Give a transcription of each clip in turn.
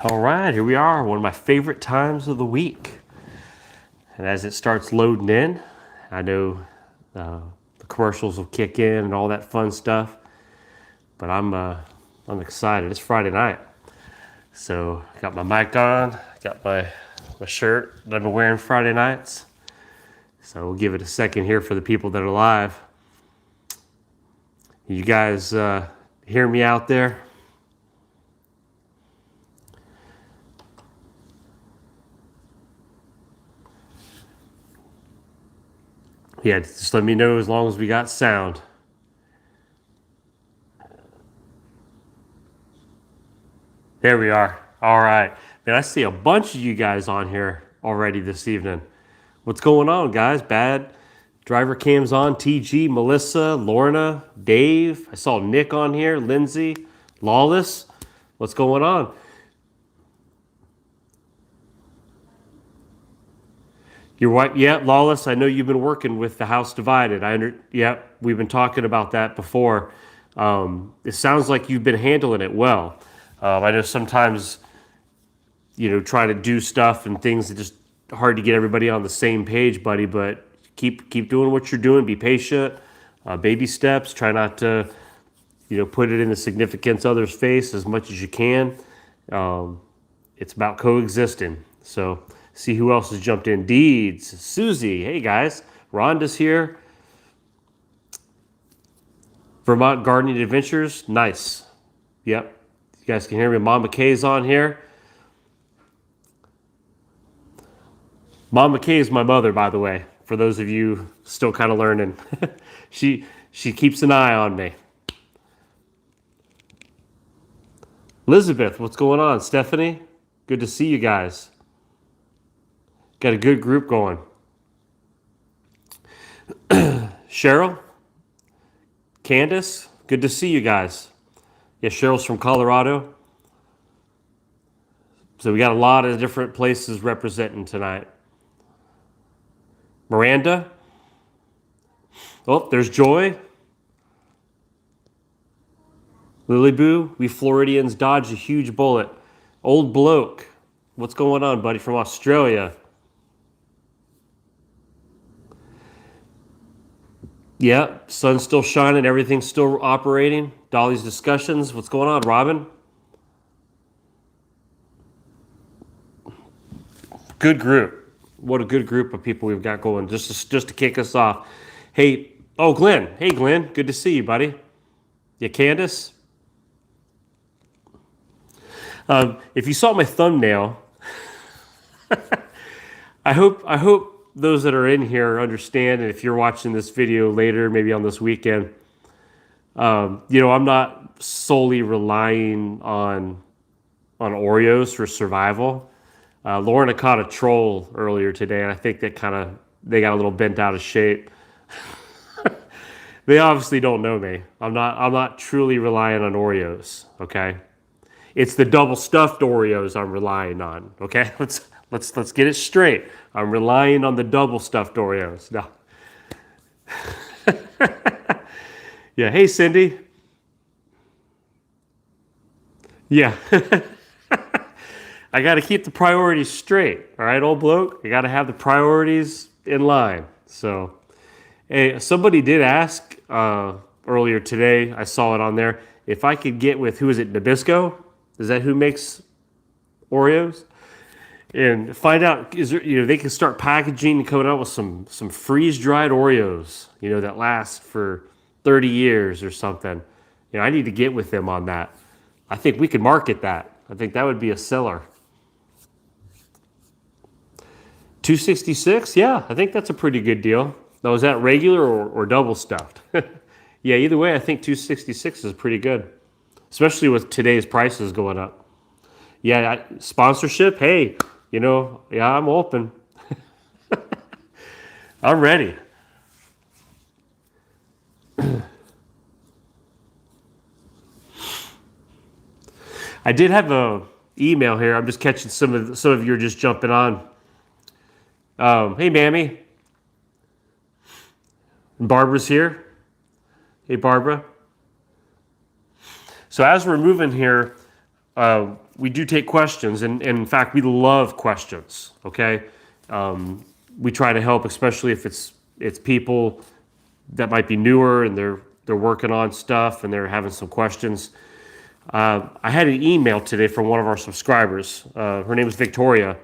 All right, here we are, one of my favorite times of the week. And as it starts loading in, I know the commercials will kick in and all that fun stuff, but I'm excited. It's Friday night, so I got my mic on, got my shirt that I've been wearing Friday nights. So we'll give it a second here for the people that are live. You guys hear me out there? Yeah, just let me know as long as we got sound. There we are. All right. Man, I see a bunch of you guys on here already this evening. What's going on, guys? Bad driver cams on. TG, Melissa, Lorna, Dave. I saw Nick on here. Lindsay, Lawless. What's going on? You're right. Yeah, Lawless. I know you've been working with the House Divided. Yeah, we've been talking about that before. It sounds like you've been handling it well. I know sometimes, trying to do stuff and things are just hard to get everybody on the same page, buddy. But keep doing what you're doing. Be patient. Baby steps. Try not to, put it in the significant other's face as much as you can. It's about coexisting. So see who else has jumped in. Deeds, Susie. Hey guys, Rhonda's here. Vermont Gardening Adventures. Nice. Yep. You guys can hear me. Mom McKay's on here. Mom McKay is my mother, by the way, for those of you still kind of learning. she keeps an eye on me. Elizabeth, what's going on? Stephanie, good to see you guys. Got a good group going. Cheryl, Candace, good to see you guys. Yeah, Cheryl's from Colorado. So we got a lot of different places representing tonight. Miranda. Oh, there's Joy. Lily Boo, we Floridians dodged a huge bullet. Old Bloke, what's going on, buddy, from Australia? Yeah, sun's still shining, everything's still operating. Dolly's Discussions, what's going on, Robin? Good group. What a good group of people we've got going just to kick us off. Hey, Glenn. Hey, Glenn, good to see you, buddy. Yeah, Candace? If you saw my thumbnail, I hope those that are in here understand, and if you're watching this video later, maybe on this weekend, I'm not solely relying on Oreos for survival. Lorna caught a troll earlier today, and I think they got a little bent out of shape. They obviously don't know me. I'm not truly relying on Oreos. Okay, it's the double stuffed Oreos I'm relying on. Okay, let's get it straight. I'm relying on the double stuffed Oreos. No. Yeah. Hey, Cindy. Yeah. I got to keep the priorities straight. All right, old bloke. I got to have the priorities in line. So, hey, somebody did ask earlier today. I saw it on there. If I could get with, who is it, Nabisco? Is that who makes Oreos? And find out, is there, they can start packaging and coming out with some freeze-dried Oreos, that last for 30 years or something. I need to get with them on that. I think we could market that. I think that would be a seller. 266, yeah, I think that's a pretty good deal. Now, is that regular or double stuffed? Yeah, either way, I think 266 is pretty good, especially with today's prices going up. Yeah, sponsorship, hey, yeah, I'm open. I'm ready. I did have a email here. I'm just catching some of you are just jumping on. Hey, Mammy. Barbara's here. Hey, Barbara. So as we're moving here, we do take questions, and in fact, we love questions. Okay, we try to help, especially if it's people that might be newer and they're working on stuff and they're having some questions. I had an email today from one of our subscribers. Her name is Victoria,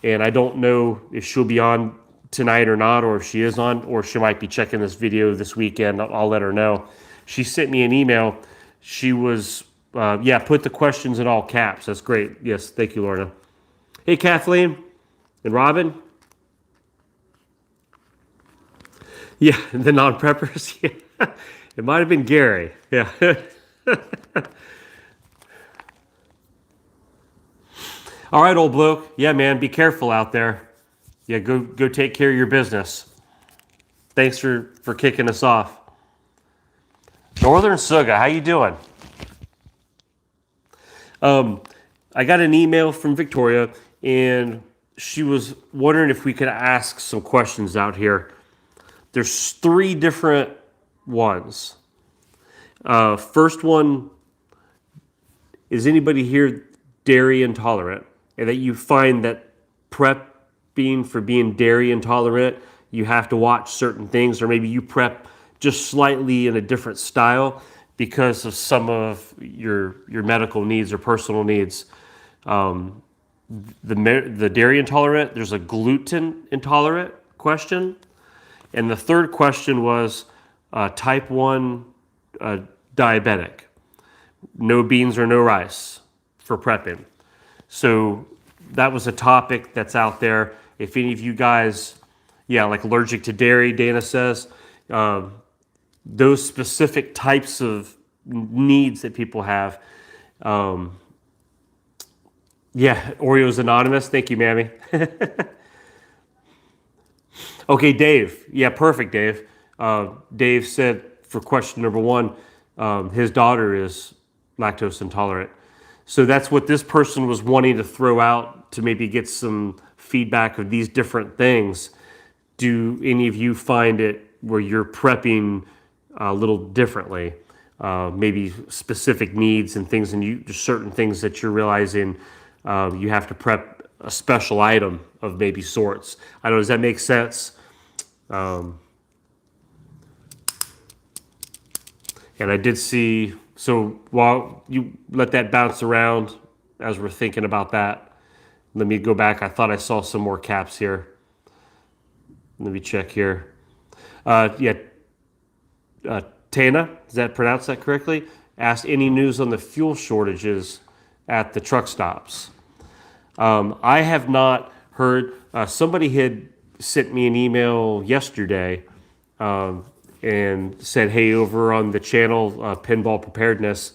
and I don't know if she'll be on tonight or not, or if she is on, or she might be checking this video this weekend. I'll let her know. She sent me an email. She was, put the questions in all caps. That's great. Yes, thank you, Lorna. Hey, Kathleen and Robin. Yeah, the non-preppers. Yeah. It might have been Gary. Yeah. All right, old bloke. Yeah, man, be careful out there. Yeah, go take care of your business. Thanks for kicking us off. Northern Suga, how you doing? I got an email from Victoria, and she was wondering if we could ask some questions out here. There's 3 different ones. First one, is anybody here dairy intolerant? And that you find that prepping for being dairy intolerant, you have to watch certain things, or maybe you prep just slightly in a different style because of some of your medical needs or personal needs. The dairy intolerant, there's a gluten intolerant question. And the third question was type 1 diabetic. No beans or no rice for prepping. So that was a topic that's out there. If any of you guys, like allergic to dairy, Dana says, those specific types of needs that people have. Oreo's Anonymous. Thank you, Mammy. Okay, Dave. Yeah, perfect, Dave. Dave said for question number 1, his daughter is lactose intolerant. So that's what this person was wanting to throw out to maybe get some feedback of these different things. Do any of you find it where you're prepping a little differently? Maybe specific needs and things, and there's certain things that you're realizing you have to prep a special item of maybe sorts. I don't know, does that make sense? And I did see, so while you let that bounce around as we're thinking about that, let me go back. I thought I saw some more caps here. Let me check here. Tana, does that pronounce that correctly? Asked any news on the fuel shortages at the truck stops. I have not heard. Somebody had sent me an email yesterday and said, hey, over on the channel, Pinball Preparedness,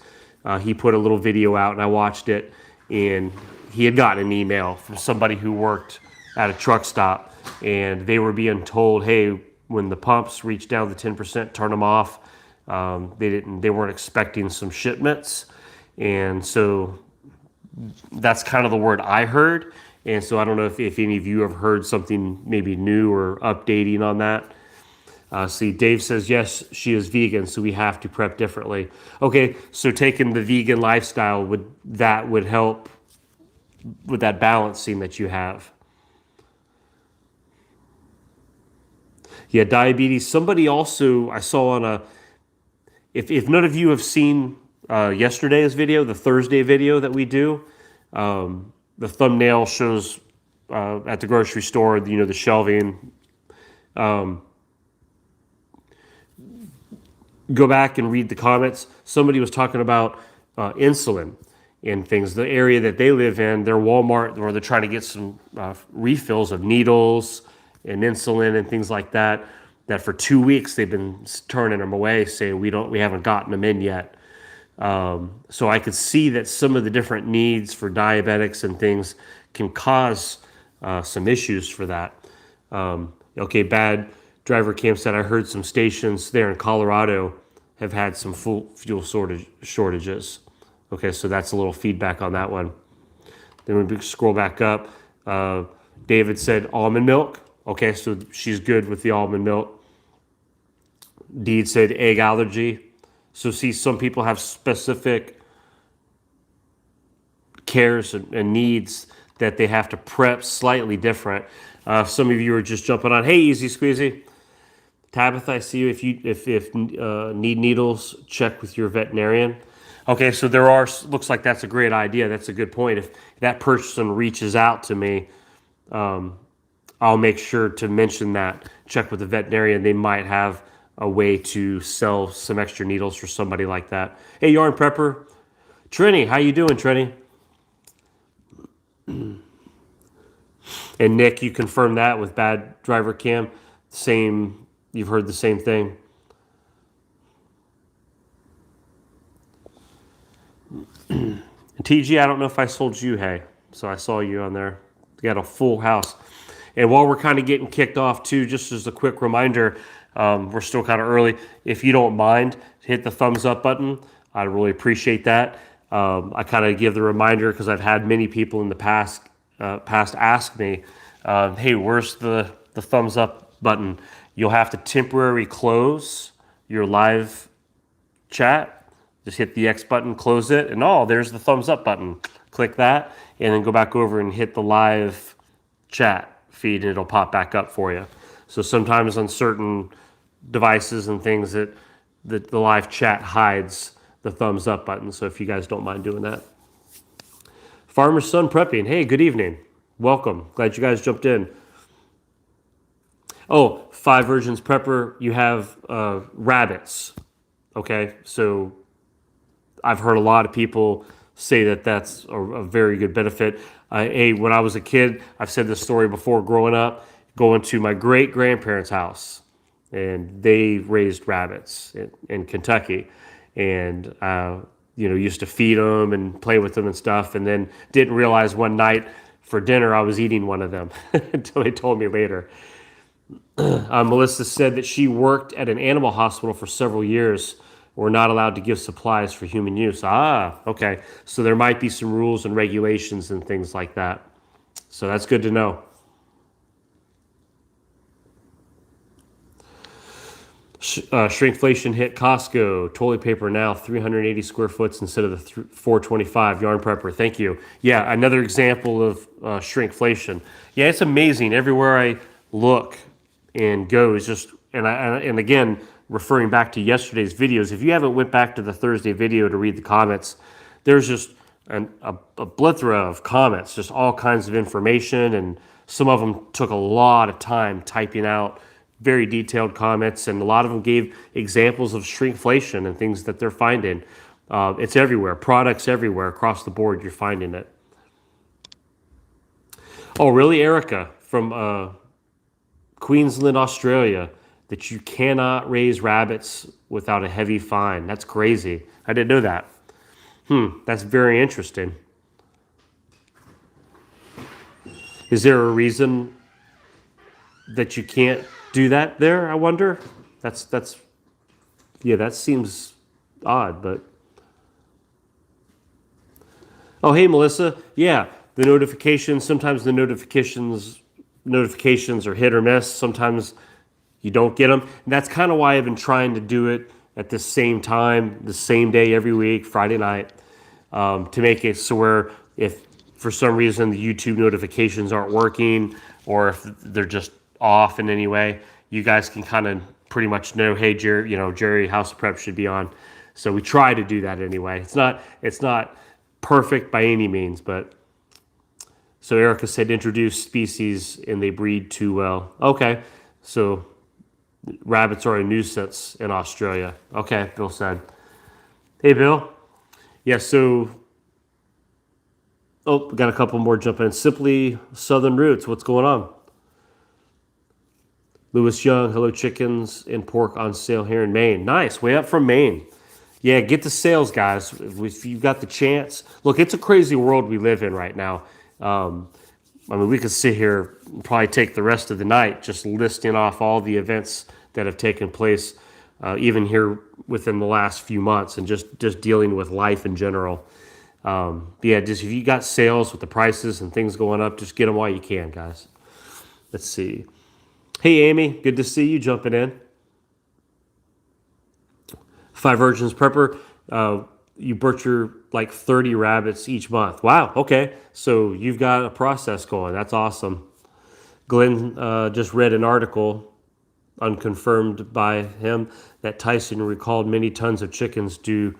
he put a little video out and I watched it, and he had gotten an email from somebody who worked at a truck stop, and they were being told, hey, when the pumps reach down to 10%, turn them off. They weren't expecting some shipments, and so that's kind of the word I heard. And so I don't know if any of you have heard something maybe new or updating on that. See, Dave says, yes, she is vegan, so we have to prep differently. Okay, so taking the vegan lifestyle, would help with that balancing that you have. Yeah, diabetes. Somebody also, I saw on if none of you have seen yesterday's video, the Thursday video that we do, the thumbnail shows at the grocery store, the shelving. Go back and read the comments. Somebody was talking about insulin and things. The area that they live in, their Walmart, where they're trying to get some refills of needles and insulin and things like that. That for 2 weeks they've been turning them away, saying we haven't gotten them in yet. So I could see that some of the different needs for diabetics and things can cause some issues for that. Okay, Bad Driver Cam said, I heard some stations there in Colorado have had some fuel shortages. Okay, so that's a little feedback on that one. Then we scroll back up. David said almond milk. Okay, so she's good with the almond milk. Deed said egg allergy. So see, some people have specific cares and needs that they have to prep slightly different. Some of you are just jumping on. Hey, Easy Squeezy. Tabitha, I see you. If need needles, check with your veterinarian. Okay, so there are, looks like that's a great idea. That's a good point. If that person reaches out to me, I'll make sure to mention that. Check with the veterinarian. They might have a way to sell some extra needles for somebody like that. Hey, Yarn Prepper. Trini, how you doing, Trini? And Nick, you confirmed that with bad driver cam. Same, you've heard the same thing. And TG, I don't know if I sold you hay. So I saw you on there. You got a full house. And while we're kind of getting kicked off too, just as a quick reminder, we're still kind of early. If you don't mind, hit the thumbs up button. I'd really appreciate that. I kind of give the reminder because I've had many people in the past ask me, hey, where's the thumbs up button? You'll have to temporarily close your live chat. Just hit the X button, close it, and there's the thumbs up button. Click that, and then go back over and hit the live chat feed, and it'll pop back up for you. So sometimes on certain devices and things that the live chat hides the thumbs up button. So if you guys don't mind doing that. Farmer's Son Prepping. Hey, good evening. Welcome. Glad you guys jumped in. Oh, 5 Virgins Prepper, you have rabbits. Okay, so I've heard a lot of people say that that's a very good benefit. Hey, when I was a kid, I've said this story before, growing up, going to my great-grandparents' house, and they raised rabbits in Kentucky, and used to feed them and play with them and stuff, and then didn't realize one night for dinner I was eating one of them until they told me later. Melissa said that she worked at an animal hospital for several years. We're not allowed to give supplies for human use. Okay. So there might be some rules and regulations and things like that. So that's good to know. Shrinkflation hit Costco. Toilet paper now 380 square foot instead of the 425. Yarn Prepper, thank you. Yeah, another example of shrinkflation. Yeah, it's amazing. Everywhere I look and go is just, and again, referring back to yesterday's videos, if you haven't went back to the Thursday video to read the comments, there's just a plethora of comments, just all kinds of information, and some of them took a lot of time typing out very detailed comments, and a lot of them gave examples of shrinkflation and things that they're finding. It's everywhere, products everywhere across the board, you're finding it. Oh, really, Erica from Queensland, Australia, that you cannot raise rabbits without a heavy fine. That's crazy. I didn't know that. That's very interesting. Is there a reason that you can't do that there, I wonder? Yeah, that seems odd, but. Oh, hey, Melissa. Yeah, the notifications, sometimes the notifications are hit or miss. Sometimes you don't get them. And that's kind of why I've been trying to do it at the same time, the same day every week, Friday night, to make it so where if for some reason the YouTube notifications aren't working or if they're just off in any way, you guys can kind of pretty much know, hey, Jerry, House of Prep should be on. So we try to do that anyway. It's not perfect by any means, but so Erica said introduce species and they breed too well. Okay, so rabbits are a nuisance in Australia. Okay, Bill said. Hey, Bill. Yeah, so, we got a couple more jumping in. Simply Southern Roots, what's going on? Lewis Young, hello chickens and pork on sale here in Maine. Nice, way up from Maine. Yeah, get the sales, guys. If you've got the chance. Look, it's a crazy world we live in right now. We could sit here and probably take the rest of the night just listing off all the events that have taken place, even here within the last few months, and just dealing with life in general. Just if you got sales with the prices and things going up, just get them while you can, guys. Let's see. Hey, Amy, good to see you jumping in. 5 Virgins Prepper. you butcher like 30 rabbits each month. Wow. Okay. So you've got a process going. That's awesome. Glenn just read an article, unconfirmed by him, that Tyson recalled many tons of chickens due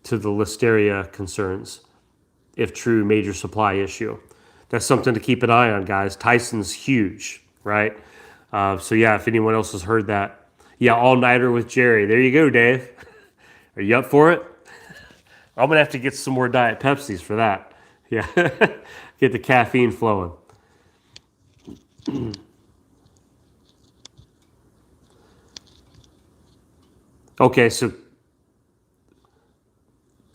to the listeria concerns. If true, major supply issue. That's something to keep an eye on, guys. Tyson's huge, right? So yeah, if anyone else has heard that, yeah, all nighter with Jerry. There you go, Dave. Are you up for it? I'm gonna have to get some more Diet Pepsis for that. Yeah, get the caffeine flowing. Okay, so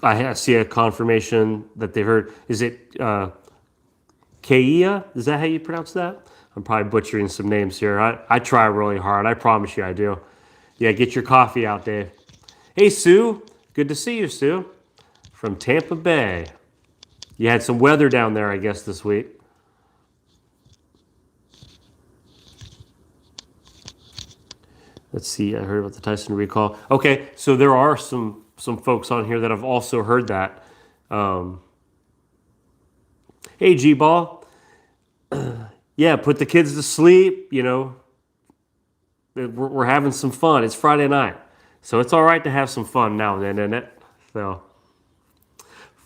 I see a confirmation that they've heard. Is it Keia? Is that how you pronounce that? I'm probably butchering some names here. I try really hard. I promise you I do. Yeah, get your coffee out, Dave. Hey, Sue. Good to see you, Sue. From Tampa Bay. You had some weather down there, I guess, this week. Let's see. I heard about the Tyson recall. Okay, so there are some folks on here that have also heard that. Hey, G-Ball. Yeah, put the kids to sleep. You know, we're having some fun. It's Friday night, so it's all right to have some fun now and then, isn't it? So,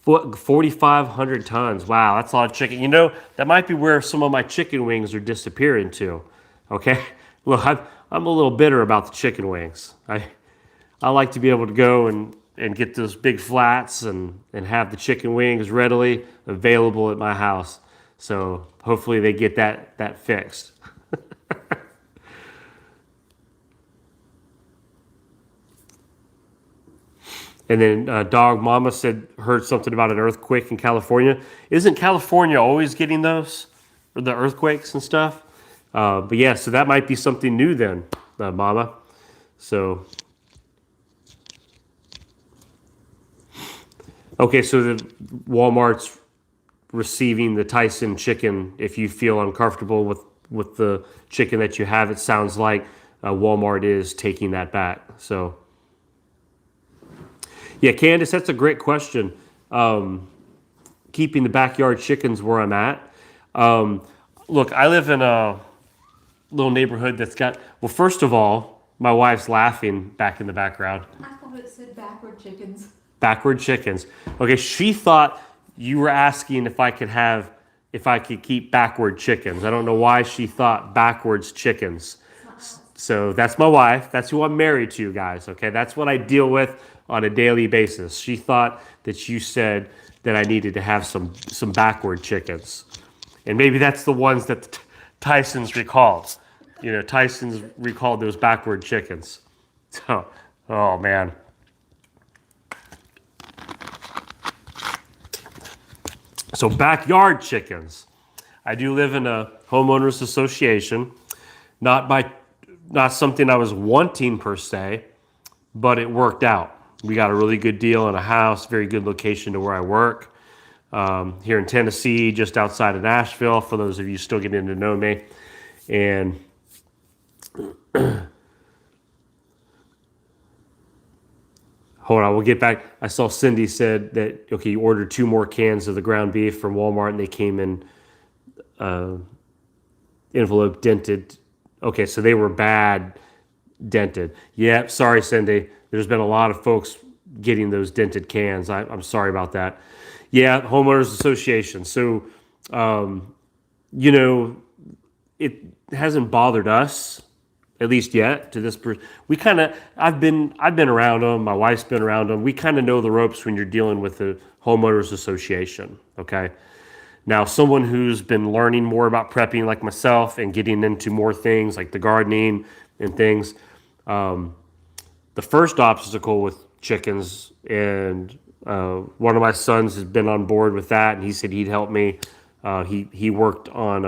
4,500 tons. Wow, that's a lot of chicken. You know, that might be where some of my chicken wings are disappearing to. Okay, look, I'm a little bitter about the chicken wings. I like to be able to go and get those big flats and have the chicken wings readily available at my house. So hopefully they get that fixed. And then Dog Mama heard something about an earthquake in California. Isn't California always getting those, or the earthquakes and stuff? But yeah, so that might be something new then, Mama. So, okay, so the Walmart's receiving the Tyson chicken. If you feel uncomfortable with the chicken that you have, it sounds like Walmart is taking that back. So. Yeah, Candace, that's a great question. Keeping the backyard chickens where I'm at. Look, I live in a little neighborhood that's got, well, first of all, my wife's laughing back in the background. I thought it said backward chickens. Backward chickens. Okay, she thought you were asking if I could keep backward chickens. I don't know why she thought backwards chickens. So that's my wife. That's who I'm married to, guys. Okay, that's what I deal with on a daily basis. She thought that you said that I needed to have some backward chickens, and maybe that's the ones that Tyson's recalled. You know, Tyson's recalled those backward chickens. So, oh man. So backyard chickens. I do live in a homeowners association, not something I was wanting per se, but it worked out. We got a really good deal on a house, very good location to where I work. Here in Tennessee, just outside of Nashville, for those of you still getting to know me. And hold on, we'll get back. I saw Cindy said that, okay, you ordered 2 more cans of the ground beef from Walmart and they came in envelope dented. Okay, so they were bad dented. Yeah, sorry, Cindy. There's been a lot of folks getting those dented cans. I'm sorry about that. Yeah, homeowners association. So, you know, it hasn't bothered us, at least yet, to this. We kind of, I've been around them. My wife's been around them. We kind of know the ropes when you're dealing with the homeowners association. Okay. Now, someone who's been learning more about prepping like myself and getting into more things like the gardening and things, the first obstacle with chickens, and one of my sons has been on board with that, and he said he'd help me. He worked on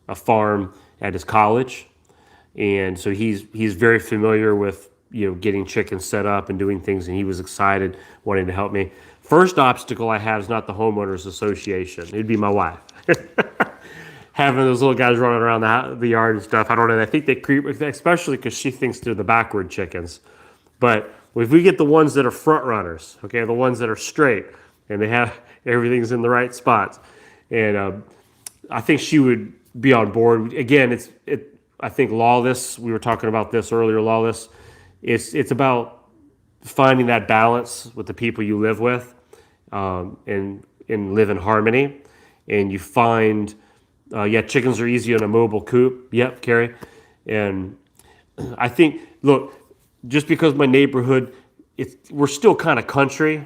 a farm at his college, and so he's very familiar with, you know, getting chickens set up and doing things, and he was excited, wanting to help me. First obstacle I have is not the homeowners association. It'd be my wife. Having those little guys running around the yard and stuff. I don't know. I think they creep, especially because she thinks they're the backward chickens. But Well, if we get the ones that are front runners, okay, the ones that are straight and they have everything's in the right spots, and I think she would be on board. Again, I think lawless. We were talking about this earlier. Lawless. It's about finding that balance with the people you live with, and live in harmony. And you find, yeah, chickens are easy in a mobile coop. Yep, Carrie. And I think, look, just because my neighborhood, we're still kind of country.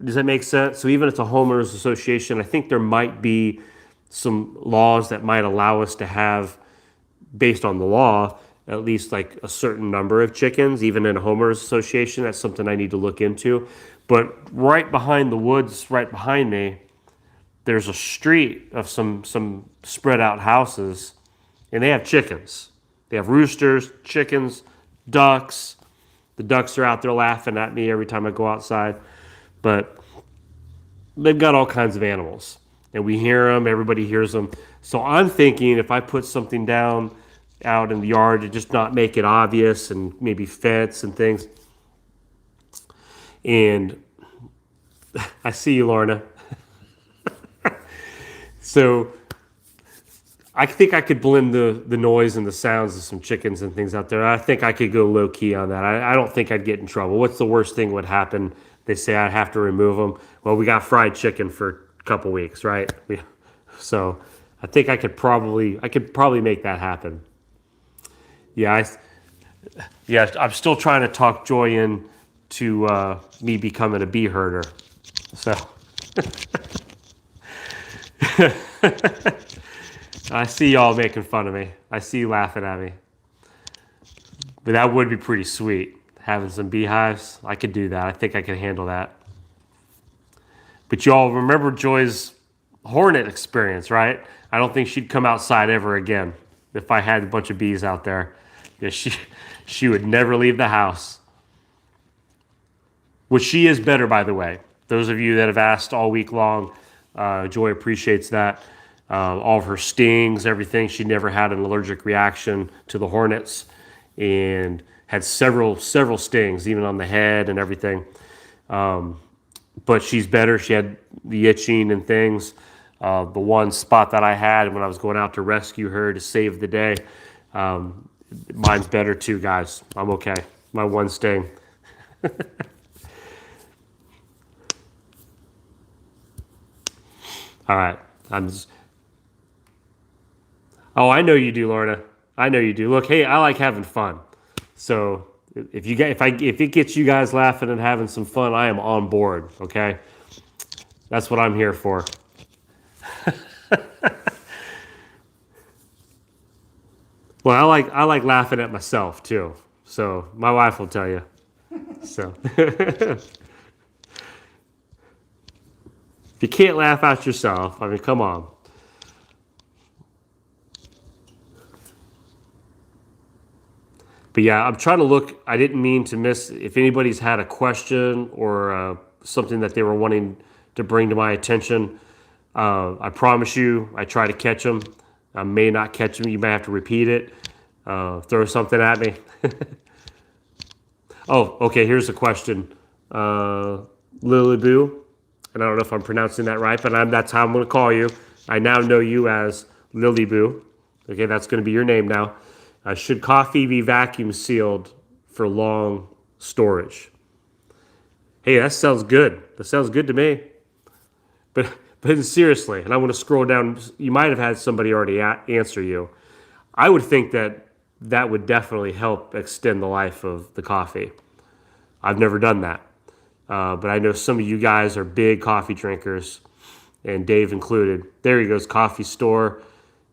Does that make sense? So even if it's a homeowners association, I think there might be some laws that might allow us to have, based on the law, at least like a certain number of chickens, even in a homeowners association. That's something I need to look into. But right behind the woods, right behind me, there's a street of some spread out houses, and they have chickens. They have roosters, chickens, ducks. The ducks are out there laughing at me every time I go outside. But they've got all kinds of animals, and we hear them. Everybody hears them. So I'm thinking if I put something down out in the yard to just not make it obvious, and maybe fence and things. And I see you, Lorna. So I think I could blend the noise and the sounds of some chickens and things out there. I think I could go low key on that. I don't think I'd get in trouble. What's the worst thing would happen? They say I'd have to remove them. Well, we got fried chicken for a couple weeks, right? So I think I could probably make that happen. Yeah, I'm still trying to talk Joy in to me becoming a bee herder. So I see y'all making fun of me. I see you laughing at me. But that would be pretty sweet. Having some beehives, I could do that. I think I could handle that. But y'all remember Joy's hornet experience, right? I don't think she'd come outside ever again if I had a bunch of bees out there. Yeah, she would never leave the house. Which she is better, by the way. Those of you that have asked all week long, Joy appreciates that. All of her stings, everything. She never had an allergic reaction to the hornets, and had several stings, even on the head and everything. But she's better. She had the itching and things. The one spot that I had when I was going out to rescue her to save the day, mine's better too, guys. I'm okay. My one sting. All right. Oh, I know you do, Lorna. I know you do. Look, hey, I like having fun. So if it gets you guys laughing and having some fun, I am on board. Okay, that's what I'm here for. Well, I like laughing at myself too. So my wife will tell you. So if you can't laugh at yourself, I mean, come on. But yeah, I'm trying to look. I didn't mean to miss. If anybody's had a question or something that they were wanting to bring to my attention, I promise you, I try to catch them. I may not catch them. You may have to repeat it. Throw something at me. Oh, okay. Here's a question. Lily Boo, and I don't know if I'm pronouncing that right, but that's how I'm going to call you. I now know you as Lily Boo. Okay, that's going to be your name now. Should coffee be vacuum sealed for long storage? Hey, that sounds good. That sounds good to me. But seriously, and I'm going to scroll down. You might have had somebody already answer you. I would think that would definitely help extend the life of the coffee. I've never done that. But I know some of you guys are big coffee drinkers, and Dave included. There he goes, coffee store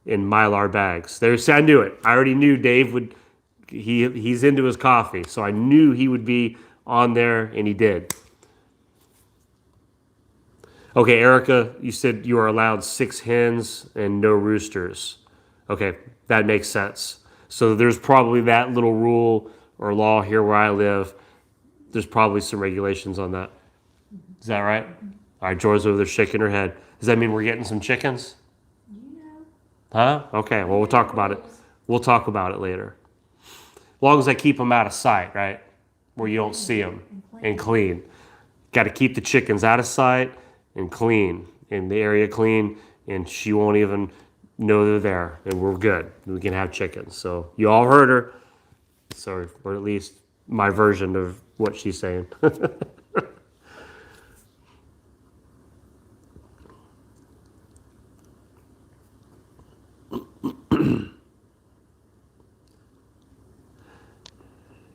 in Mylar bags. I knew it. I already knew Dave would. He's into his coffee, so I knew he would be on there, and he did. Okay, Erica, you said you are allowed 6 hens and no roosters. Okay, that makes sense. So there's probably that little rule or law here where I live. There's probably some regulations on that. Is that right? All right, Joy's over there shaking her head. Does that mean we're getting some chickens? Huh? Okay, well, we'll talk about it. We'll talk about it later. As long as I keep them out of sight, right? where you don't see them, and clean. Got to keep the chickens out of sight and clean, and the area clean, and she won't even know they're there, and we're good. We can have chickens. So you all heard her, so, or at least my version of what she's saying.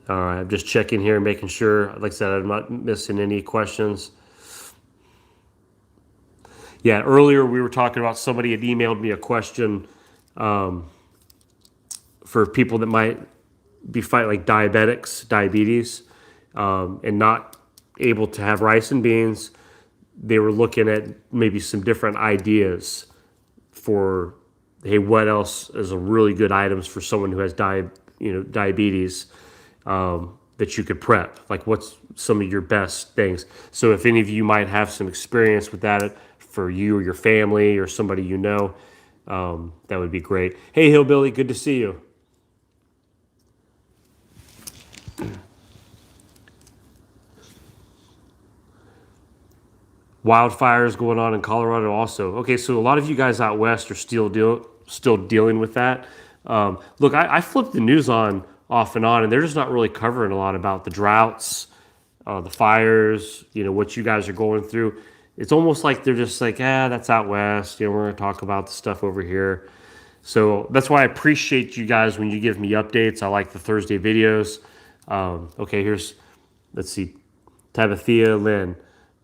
All right, I'm just checking here, making sure, like I said, I'm not missing any questions. Yeah, earlier we were talking about somebody had emailed me a question for people that might be fighting like diabetes, and not able to have rice and beans. They were looking at maybe some different ideas for, hey, what else is a really good items for someone who has diabetes, that you could prep. Like, what's some of your best things? So if any of you might have some experience with that for you or your family or somebody you know, that would be great. Hey, Hillbilly, good to see you. Wildfires going on in Colorado also. Okay, so a lot of you guys out west are still dealing with that. Look, I flip the news on off and on, and they're just not really covering a lot about the droughts, the fires, what you guys are going through. It's almost like they're just like, that's out west. We're going to talk about the stuff over here. So that's why I appreciate you guys when you give me updates. I like the Thursday videos. Okay, let's see, Tabathea Lynn.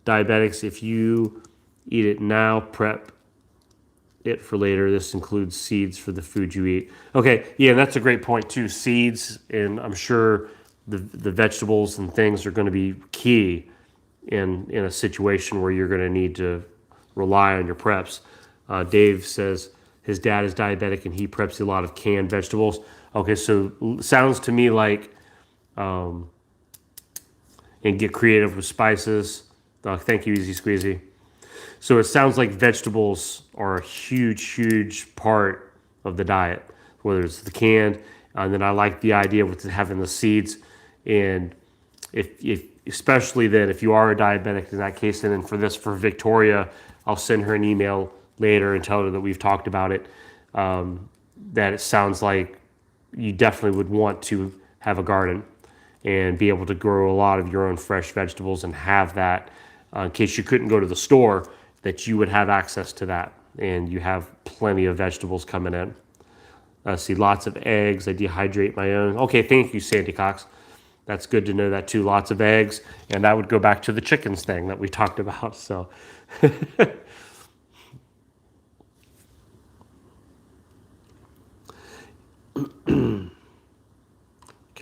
Diabetics, if you eat it now, prep it for later. This includes seeds for the food you eat. Okay, yeah, that's a great point too. Seeds, and I'm sure the vegetables and things are going to be key in a situation where you're going to need to rely on your preps. Dave says his dad is diabetic and he preps a lot of canned vegetables. Okay, so sounds to me like, and get creative with spices. Thank you, Easy Squeezy. So it sounds like vegetables are a huge part of the diet, whether it's the canned, and then I like the idea with having the seeds. And if especially then, if you are a diabetic in that case, and then for Victoria, I'll send her an email later and tell her that we've talked about it. That it sounds like you definitely would want to have a garden and be able to grow a lot of your own fresh vegetables and have that. In case you couldn't go to the store, that you would have access to that, and you have plenty of vegetables coming in. See, lots of eggs. I dehydrate my own. Okay, thank you, Sandy Cox. That's good to know that too. Lots of eggs, and that would go back to the chickens thing that we talked about. So, okay,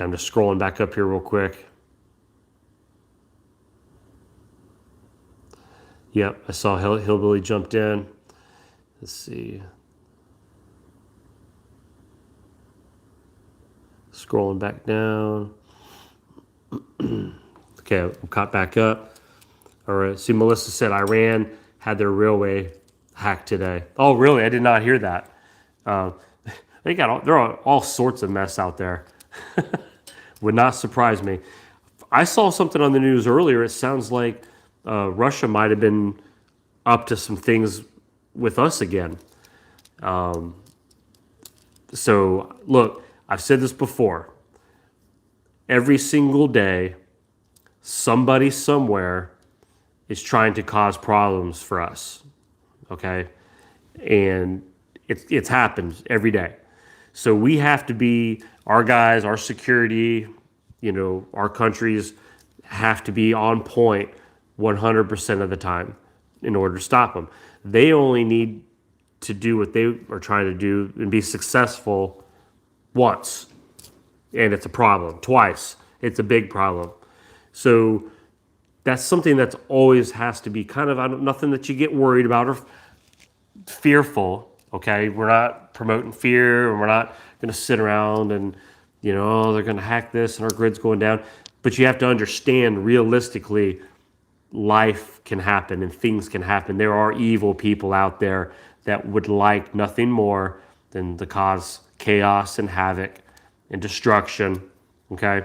I'm just scrolling back up here real quick. Yep, I saw Hillbilly jumped in. Let's see. Scrolling back down. Okay, I'm caught back up. All right, see, Melissa said Iran had their railway hacked today. Oh, really? I did not hear that. There are all sorts of mess out there. Would not surprise me. I saw something on the news earlier. It sounds like Russia might have been up to some things with us again. So, look, I've said this before. Every single day, somebody somewhere is trying to cause problems for us, okay? And it's happened every day. So we have to be, our guys, our security, our countries have to be on point 100% of the time in order to stop them. They only need to do what they are trying to do and be successful once, and it's a problem. Twice, it's a big problem. So that's something that's always has to be kind of nothing that you get worried about or fearful. Okay, we're not promoting fear, and we're not going to sit around and they're going to hack this and our grid's going down. But you have to understand realistically, life can happen and things can happen. There are evil people out there that would like nothing more than to cause chaos and havoc and destruction. Okay,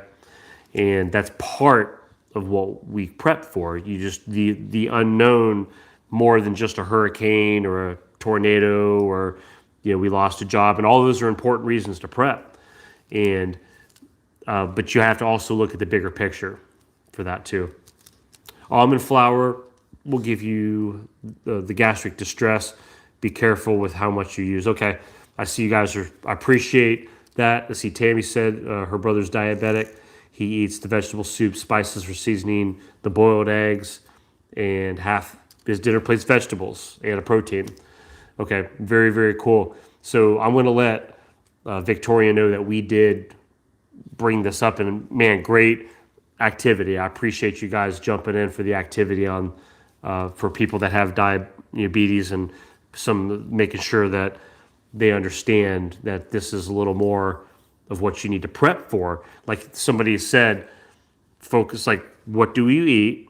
And that's part of what we prep for. You just the unknown, more than just a hurricane or a tornado, or we lost a job, and all those are important reasons to prep. And but you have to also look at the bigger picture for that too. Almond flour will give you the gastric distress. Be careful with how much you use. Okay, I see you guys I appreciate that. I see Tammy said her brother's diabetic. He eats the vegetable soup, spices for seasoning, the boiled eggs, and half his dinner plate's vegetables and a protein. Okay, very, very cool. So I'm going to let Victoria know that we did bring this up, and man, great activity. I appreciate you guys jumping in for the activity on for people that have diabetes, and some making sure that they understand that this is a little more of what you need to prep for. Like somebody said, focus like, what do you eat?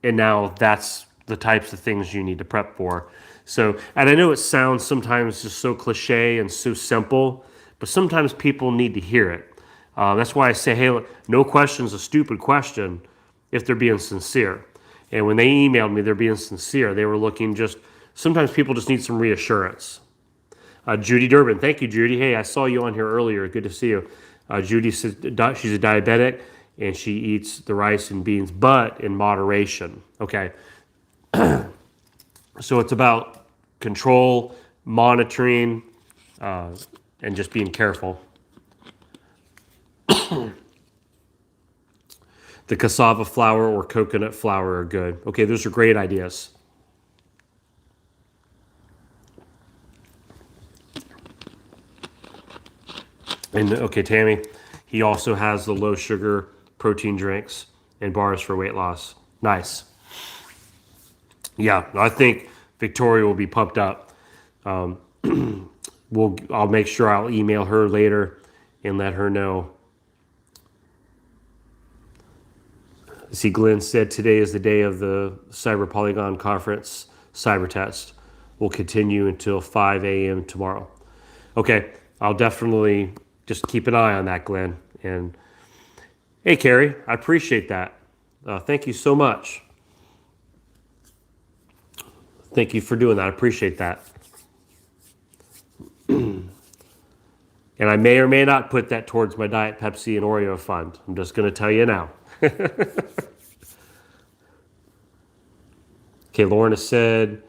And now that's the types of things you need to prep for. So, and I know it sounds sometimes just so cliche and so simple, but sometimes people need to hear it. That's why I say, hey, look, no question's a stupid question if they're being sincere. And when they emailed me, they're being sincere. They were looking sometimes people just need some reassurance. Judy Durbin, thank you, Judy. Hey, I saw you on here earlier. Good to see you. Judy says she's a diabetic and she eats the rice and beans, but in moderation. Okay. So it's about control, monitoring, and just being careful. The cassava flour or coconut flour are good. Okay, those are great ideas. And okay, Tammy, he also has the low sugar protein drinks and bars for weight loss. Nice. Yeah, I think Victoria will be pumped up. I'll make sure I'll email her later and let her know. See, Glenn said today is the day of the Cyber Polygon Conference cyber test. Will continue until 5 a.m. tomorrow. Okay, I'll definitely just keep an eye on that, Glenn. And hey, Carrie, I appreciate that. Thank you so much. Thank you for doing that. I appreciate that. And I may or may not put that towards my Diet Pepsi and Oreo fund. I'm just going to tell you now. Okay, Lorna said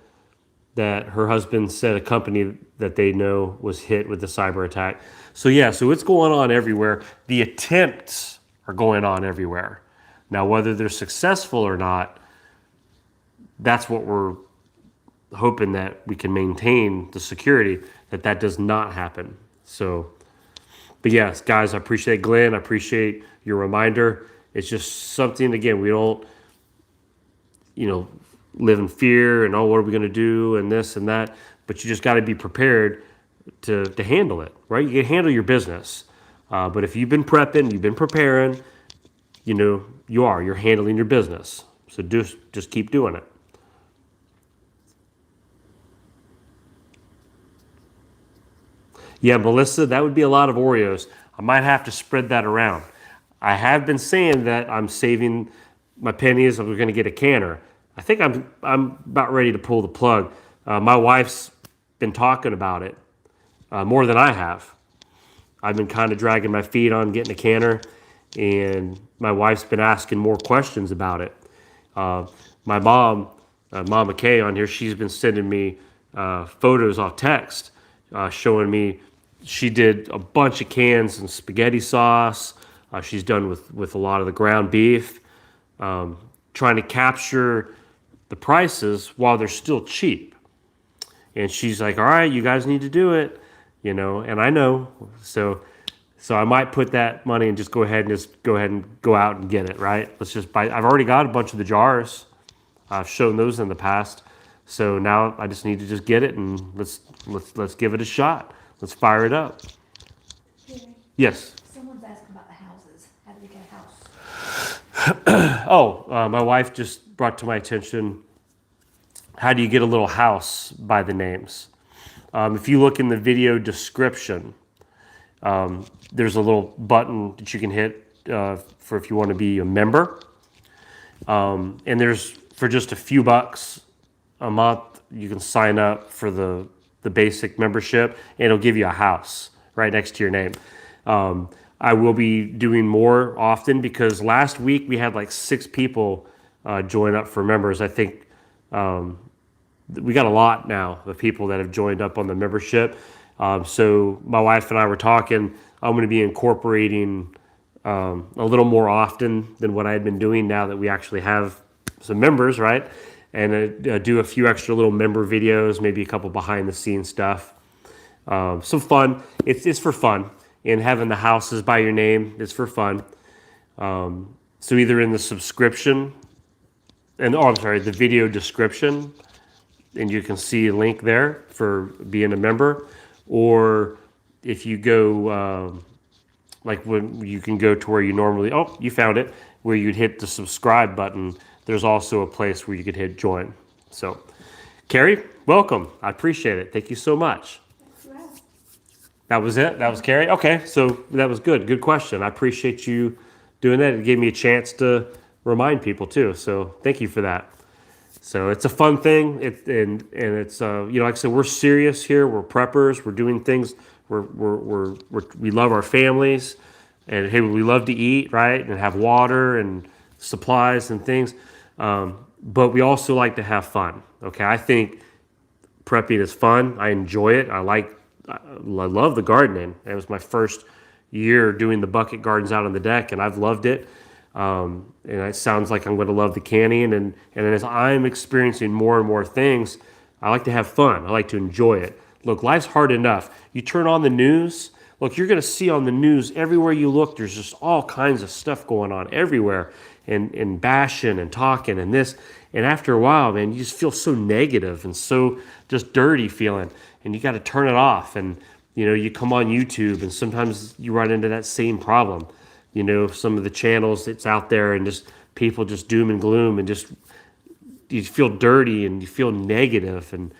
that her husband said a company that they know was hit with the cyber attack. So yeah, so it's going on everywhere. The attempts are going on everywhere. Now, whether they're successful or not, that's what we're hoping, that we can maintain the security, that does not happen. So, but yes, guys, I appreciate Glenn. I appreciate your reminder. It's just something, again, we don't, live in fear and, what are we going to do and this and that. But you just got to be prepared to handle it, right? You can handle your business. But if you've been prepping, you've been preparing, you're handling your business. So just keep doing it. Yeah, Melissa, that would be a lot of Oreos. I might have to spread that around. I have been saying that I'm saving my pennies. I'm going to get a canner. I think I'm about ready to pull the plug. My wife's been talking about it more than I have. I've been kind of dragging my feet on getting a canner, and my wife's been asking more questions about it. My mom, Mama Kay on here, she's been sending me photos off text, showing me she did a bunch of cans and spaghetti sauce. She's done with a lot of the ground beef, trying to capture the prices while they're still cheap. And she's like, all right, you guys need to do it, and I know. So I might put that money and just go ahead and go out and get it, right? Let's just buy. I've already got a bunch of the jars. I've shown those in the past. So now I just need to just get it, and let's give it a shot. Let's fire it up. Jerry, Yes. someone's asking about the houses. How do we get a house? My wife just brought to my attention, how do you get a little house by the names? If you look in the video description, there's a little button that you can hit for if you want to be a member. And there's for just a few bucks a month, you can sign up for the basic membership, and it'll give you a house right next to your name. I will be doing more often because last week we had like 6 people join up for members. I think we got a lot now of people that have joined up on the membership. So my wife and I were talking. I'm going to be incorporating a little more often than what I had been doing now that we actually have some members, right? And do a few extra little member videos, maybe a couple behind the scenes stuff. Some fun. It's for fun. And having the houses by your name is for fun. So either in the subscription, the video description, and you can see a link there for being a member, or if you go, like when you can go to where you normally, you found it, where you'd hit the subscribe button. There's also a place where you could hit join. So, Carrie, welcome. I appreciate it. Thank you so much. That was it? That was Carrie? Okay, so that was good. Good question. I appreciate you doing that. It gave me a chance to remind people too. So thank you for that. So it's a fun thing. And it's, like I said, we're serious here. We're preppers. We're doing things. We love our families. And hey, we love to eat, right? And have water and supplies and things. But we also like to have fun. Okay, I think prepping is fun. I enjoy it. I love the gardening. It was my first year doing the bucket gardens out on the deck, and I've loved it. And it sounds like I'm going to love the canning. And as I'm experiencing more and more things, I like to have fun. I like to enjoy it. Look, life's hard enough. You turn on the news. Look, you're going to see on the news everywhere you look, there's just all kinds of stuff going on everywhere, and bashing and talking and this. And after a while, man, you just feel so negative and so just dirty feeling. And you got to turn it off. And, you come on YouTube and sometimes you run into that same problem. Some of the channels that's out there and just people just doom and gloom and just you feel dirty and you feel negative and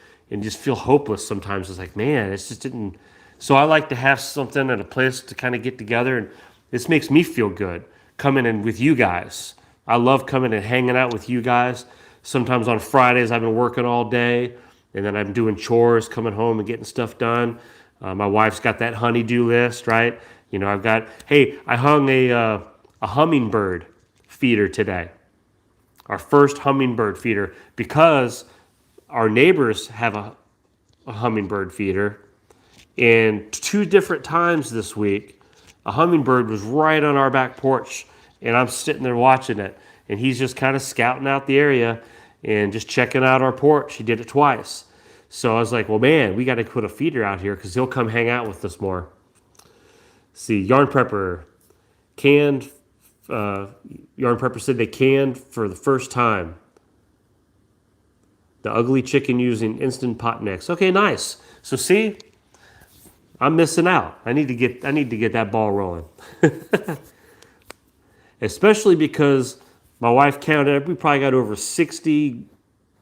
just feel hopeless sometimes. It's like, man, it's just didn't. So I like to have something and a place to kind of get together. And this makes me feel good coming in with you guys. I love coming and hanging out with you guys. Sometimes on Fridays I've been working all day. And then I'm doing chores, coming home and getting stuff done. My wife's got that honey-do list, right? I hung a hummingbird feeder today. Our first hummingbird feeder, because our neighbors have a hummingbird feeder. And 2 different times this week, a hummingbird was right on our back porch. And I'm sitting there watching it. And he's just kind of scouting out the area and just checking out our porch. He did it twice. So I was like, well, man, we got to put a feeder out here because he'll come hang out with us more. See, Yarn Prepper canned. Yarn Prepper said they canned for the first time the ugly chicken using Instant Pot mix. Okay, nice. So see, I'm missing out. I need to get that ball rolling. Especially because my wife counted, we probably got over 60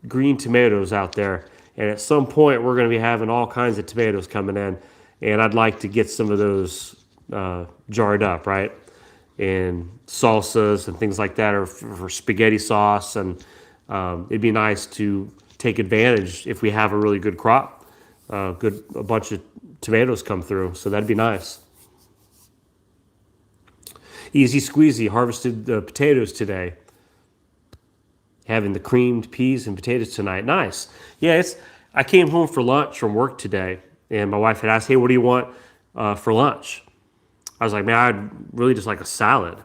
green tomatoes out there. And at some point, we're going to be having all kinds of tomatoes coming in. And I'd like to get some of those jarred up, right? And salsas and things like that, or for spaghetti sauce. And it'd be nice to take advantage if we have a really good crop, a bunch of tomatoes come through. So that'd be nice. Easy Squeezy harvested the potatoes today. Having the creamed peas and potatoes tonight. Nice. Yeah, I came home for lunch from work today, and my wife had asked, hey, what do you want for lunch? I was like, man, I'd really just like a salad.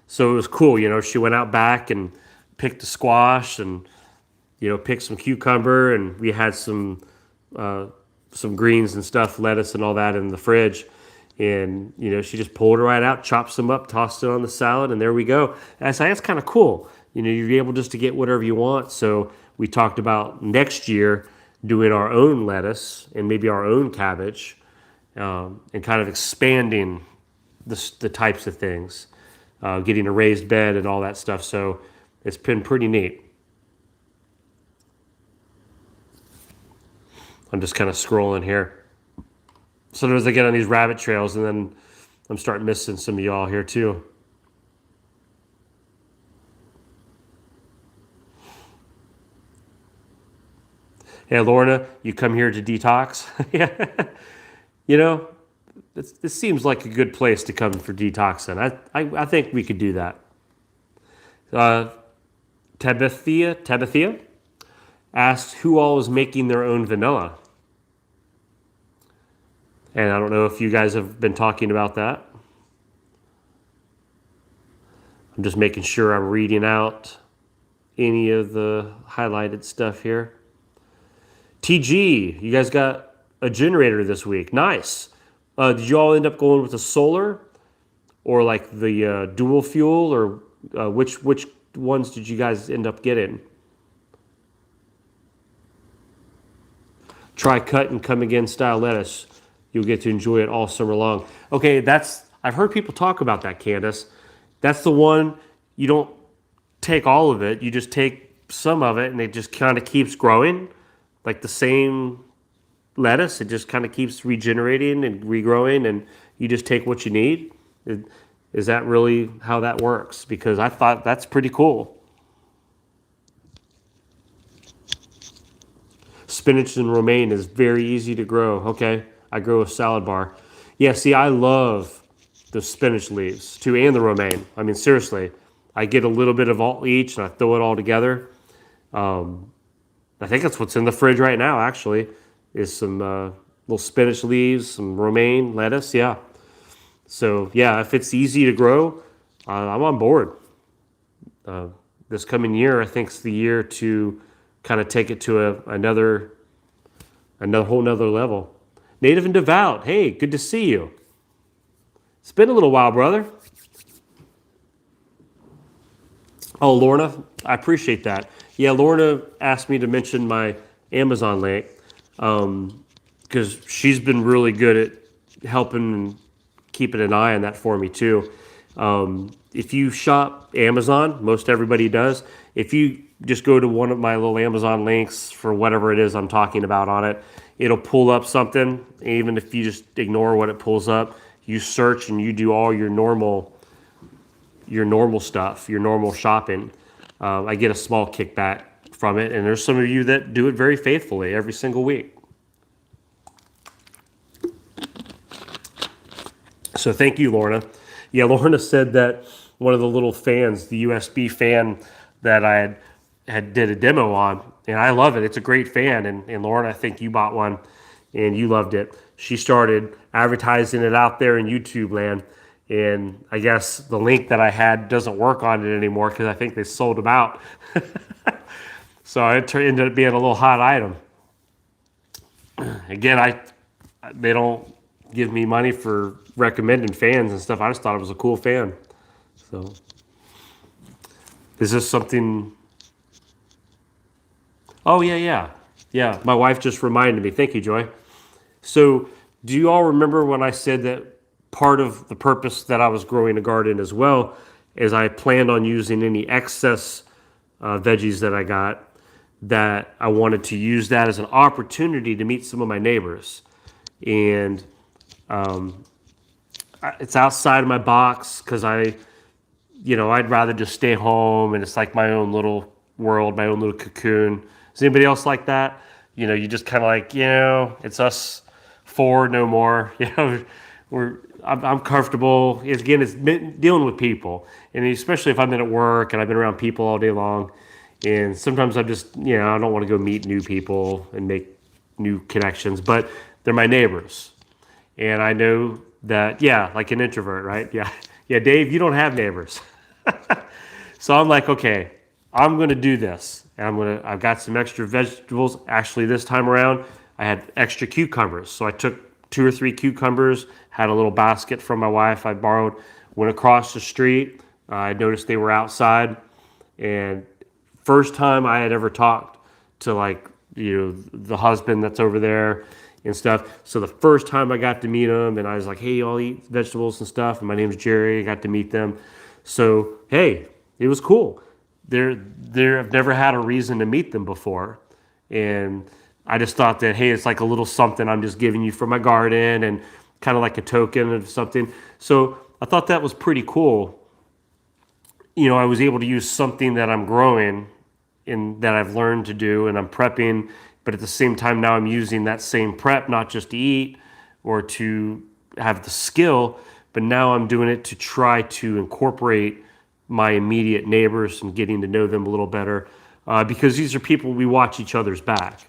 So it was cool, she went out back and picked a squash and, picked some cucumber, and we had some greens and stuff, lettuce and all that in the fridge. And, she just pulled it right out, chopped some up, tossed it on the salad, and there we go. And I was like, that's kind of cool. You're able just to get whatever you want. So we talked about next year doing our own lettuce and maybe our own cabbage, and kind of expanding the types of things, getting a raised bed and all that stuff. So it's been pretty neat. I'm just kind of scrolling here. Sometimes I get on these rabbit trails and then I'm starting missing some of y'all here too. Hey, Lorna, you come here to detox? Yeah. You know, this seems like a good place to come for detoxing. I think we could do that. Uh, Tabithia asked who all is making their own vanilla. And I don't know if you guys have been talking about that. I'm just making sure I'm reading out any of the highlighted stuff here. TG, you guys got a generator this week. Nice. Did you all end up going with the solar or like the dual fuel, or which ones did you guys end up getting? Try cut and come again style lettuce. You'll get to enjoy it all summer long. Okay, I've heard people talk about that, Candace. That's the one you don't take all of it. You just take some of it, and it just kind of keeps growing, like the same lettuce. It just kind of keeps regenerating and regrowing, and you just take what you need. Is that really how that works? Because I thought that's pretty cool. Spinach and romaine is very easy to grow. Okay, I grow a salad bar. Yeah, see, I love the spinach leaves too, and the romaine. I mean, seriously, I get a little bit of all each, and I throw it all together. I think that's what's in the fridge right now. Actually, is some little spinach leaves, some romaine, lettuce. Yeah. So yeah, if it's easy to grow, I'm on board. This coming year, I think, is the year to kind of take it to another whole nother level. Native and Devout, hey, good to see you. It's been a little while, brother. Oh, Lorna, I appreciate that. Yeah, Lorna asked me to mention my Amazon link because she's been really good at helping and keeping an eye on that for me too. If you shop Amazon, most everybody does. If you just go to one of my little Amazon links for whatever it is I'm talking about on it, it'll pull up something. Even if you just ignore what it pulls up, you search and you do all your normal stuff, your normal shopping. I get a small kickback from it, and there's some of you that do it very faithfully every single week. So thank you, Lorna. Yeah, Lorna said that one of the little fans, the USB fan that I had did a demo on, and I love it. It's a great fan, and Lorna, I think you bought one, and you loved it. She started advertising it out there in YouTube land, and I guess the link that I had doesn't work on it anymore because I think they sold them out. So it ended up being a little hot item. Again, they don't give me money for recommending fans and stuff. I just thought it was a cool fan. So is this something? Oh, yeah. My wife just reminded me. Thank you, Joy. So do you all remember when I said that part of the purpose that I was growing a garden as well is I planned on using any excess veggies that I got, that I wanted to use that as an opportunity to meet some of my neighbors. And it's outside of my box because I'd rather just stay home, and it's like my own little world, my own little cocoon. Is anybody else like that? You just kind of like, it's us four, no more. I'm comfortable. Again, it's dealing with people, and especially if I've been at work and I've been around people all day long, and sometimes I just, I don't want to go meet new people and make new connections, but they're my neighbors, and I know that, like an introvert, right? Yeah, Dave, you don't have neighbors. So I'm like, okay, I'm going to do this. And I've got some extra vegetables. Actually, this time around, I had extra cucumbers. So I took 2 or 3 cucumbers, had a little basket from my wife I borrowed, went across the street. I noticed they were outside. And first time I had ever talked to the husband that's over there and stuff. So the first time I got to meet him, and I was like, hey, y'all eat vegetables and stuff. And my name's Jerry. I got to meet them. So, hey, it was cool. I've never had a reason to meet them before. And I just thought that, hey, it's like a little something I'm just giving you for my garden, and kind of like a token of something. So I thought that was pretty cool. I was able to use something that I'm growing and that I've learned to do, and I'm prepping but at the same time, now I'm using that same prep not just to eat or to have the skill, but now I'm doing it to try to incorporate my immediate neighbors and getting to know them a little better, because these are people we watch each other's back.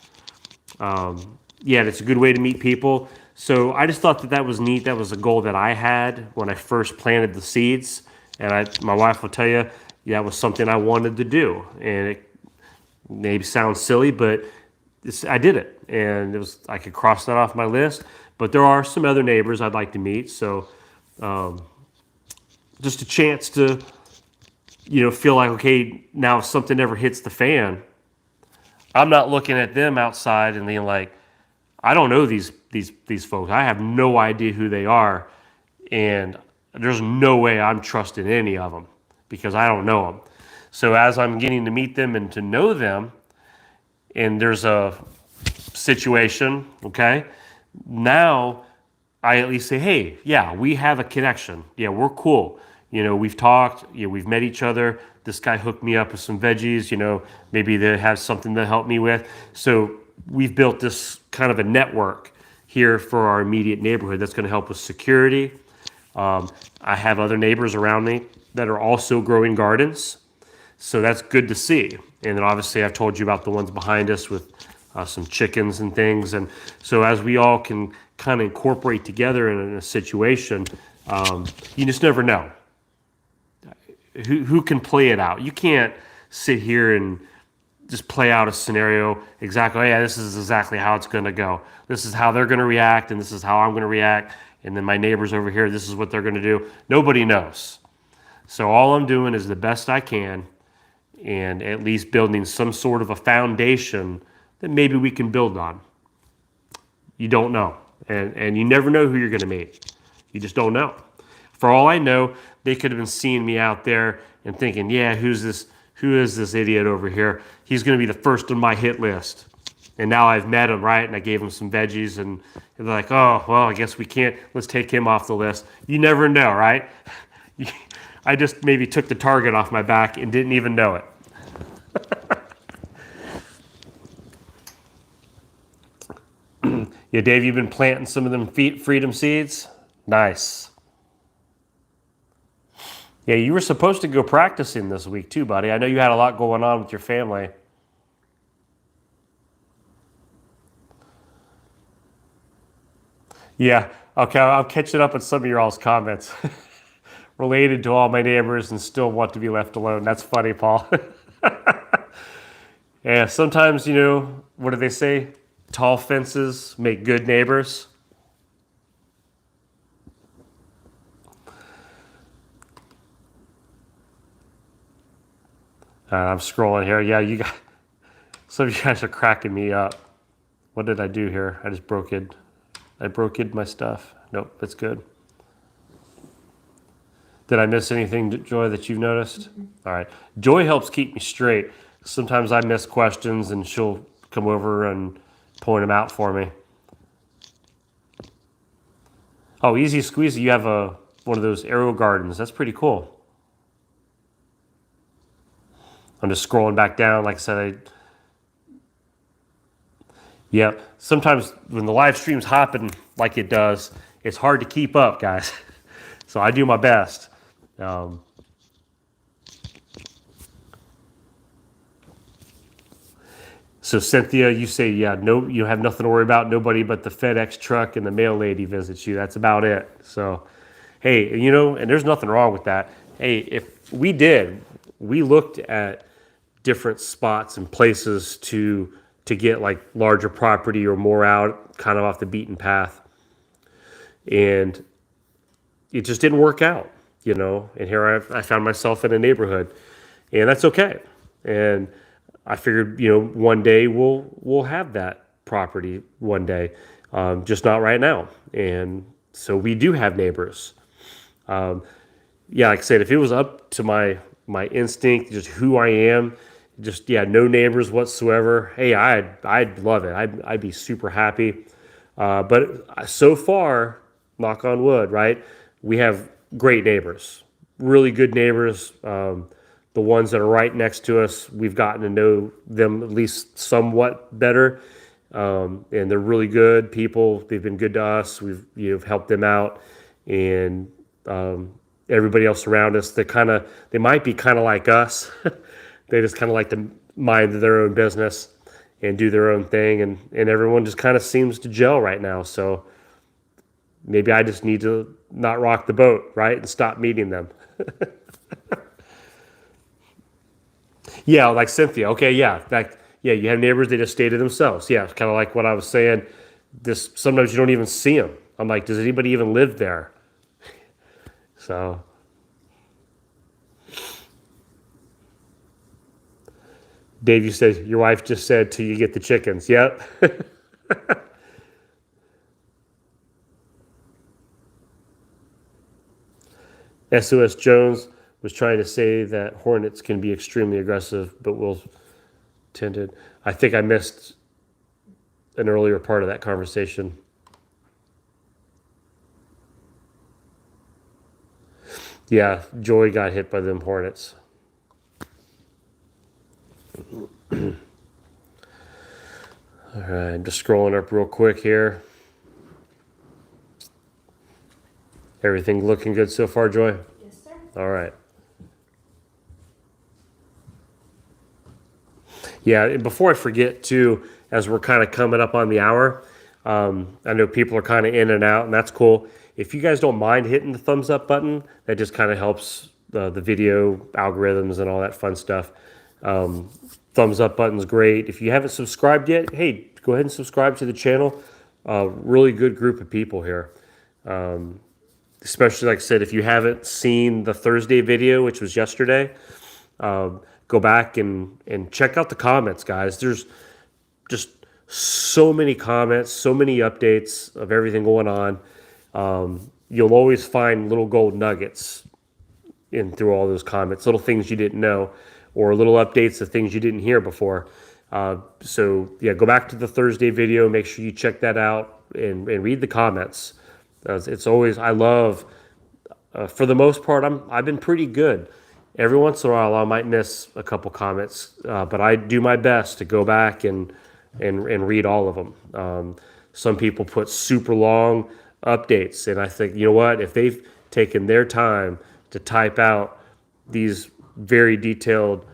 Yeah, it's a good way to meet people. So I just thought that that was neat. That was a goal that I had when I first planted the seeds. And my wife will tell you, yeah, that was something I wanted to do. And it maybe sounds silly, but I did it. And I could cross that off my list. But there are some other neighbors I'd like to meet. So just a chance to, feel like, okay, now if something ever hits the fan, I'm not looking at them outside and being like, I don't know these folks. I have no idea who they are, and there's no way I'm trusting any of them because I don't know them. So as I'm getting to meet them and to know them, and there's a situation, okay, now I at least say, hey, yeah, we have a connection. Yeah, we're cool. We've talked, we've met each other. This guy hooked me up with some veggies, maybe they have something to help me with. So we've built this kind of a network here for our immediate neighborhood that's going to help with security. I have other neighbors around me that are also growing gardens. So that's good to see. And then obviously I've told you about the ones behind us with some chickens and things. And so as we all can kind of incorporate together in a situation, you just never know who can play it out. You can't sit here and just play out a scenario exactly. Oh, yeah, this is exactly how it's going to go. This is how they're going to react, and this is how I'm going to react. And then my neighbors over here, this is what they're going to do. Nobody knows. So all I'm doing is the best I can, and at least building some sort of a foundation that maybe we can build on. You don't know, and you never know who you're going to meet. You just don't know. For all I know, they could have been seeing me out there and thinking, yeah, who is this idiot over here? He's going to be the first on my hit list. And now I've met him, right? And I gave him some veggies, and they're like, oh, well, I guess we can't. Let's take him off the list. You never know, right? I just maybe took the target off my back and didn't even know it. Yeah, Dave, you've been planting some of them freedom seeds? Nice. Yeah, you were supposed to go practicing this week too, buddy. I know you had a lot going on with your family. Yeah, okay, I'm catching up with some of your all's comments related to all my neighbors and still want to be left alone. That's funny, Paul. Yeah, sometimes, what do they say? Tall fences make good neighbors. I'm scrolling here. Yeah, some of you guys are cracking me up. What did I do here? I just broke it. I broke in my stuff. Nope, that's good. Did I miss anything, Joy, that you've noticed? All right. Joy helps keep me straight. Sometimes I miss questions, and she'll come over and point them out for me. Oh, easy squeezy. You have one of those Oreo gardens. That's pretty cool. I'm just scrolling back down. Like I said, yeah, sometimes when the live stream's hopping like it does, it's hard to keep up, guys. So I do my best. So Cynthia, you say, yeah, no, you have nothing to worry about. Nobody but the FedEx truck and the mail lady visits you. That's about it. So, hey, and there's nothing wrong with that. Hey, if we looked at different spots and places to get like larger property or more out, kind of off the beaten path. And it just didn't work out, and here I found myself in a neighborhood, and that's okay. And I figured, one day we'll have that property one day, just not right now. And so we do have neighbors. Yeah, like I said, if it was up to my instinct, just who I am, just no neighbors whatsoever. Hey, I'd love it. I'd be super happy. But so far, knock on wood, right? We have great neighbors, really good neighbors. The ones that are right next to us, we've gotten to know them at least somewhat better. and they're really good people. They've been good to us. We've helped them out, and everybody else around us. They might be kind of like us. They just kind of like to mind their own business and do their own thing, and everyone just kind of seems to gel right now. So maybe I just need to not rock the boat, right, and stop meeting them. Yeah, like Cynthia. Okay, yeah, yeah. You have neighbors; they just stay to themselves. Yeah, it's kind of like what I was saying. This sometimes you don't even see them. I'm like, does anybody even live there? So, Dave, you said your wife just said till you get the chickens. Yep. SOS Jones was trying to say that hornets can be extremely aggressive, but will tended. I think I missed an earlier part of that conversation. Yeah, Joy got hit by them hornets. All right, I'm just scrolling up real quick here. Everything looking good so far, Joy? Yes, sir. All right. Yeah, and before I forget too, as we're kind of coming up on the hour, I know people are kind of in and out, and that's cool. If you guys don't mind hitting the thumbs up button, that just kind of helps the video algorithms and all that fun stuff. Thumbs up button's great. If you haven't subscribed yet, hey, go ahead and subscribe to the channel. Really good group of people here. Especially, like I said, if you haven't seen the Thursday video, which was yesterday, go back and check out the comments, guys. There's just so many comments, so many updates of everything going on. You'll always find little gold nuggets in through all those comments, little things you didn't know, or little updates of things you didn't hear before. So yeah, go back to the Thursday video. Make sure you check that out and read the comments. It's always, I love. For the most part, I've been pretty good. Every once in a while, I might miss a couple comments, but I do my best to go back and read all of them. Some people put super long updates, and I think, you know what? If they've taken their time to type out these very detailed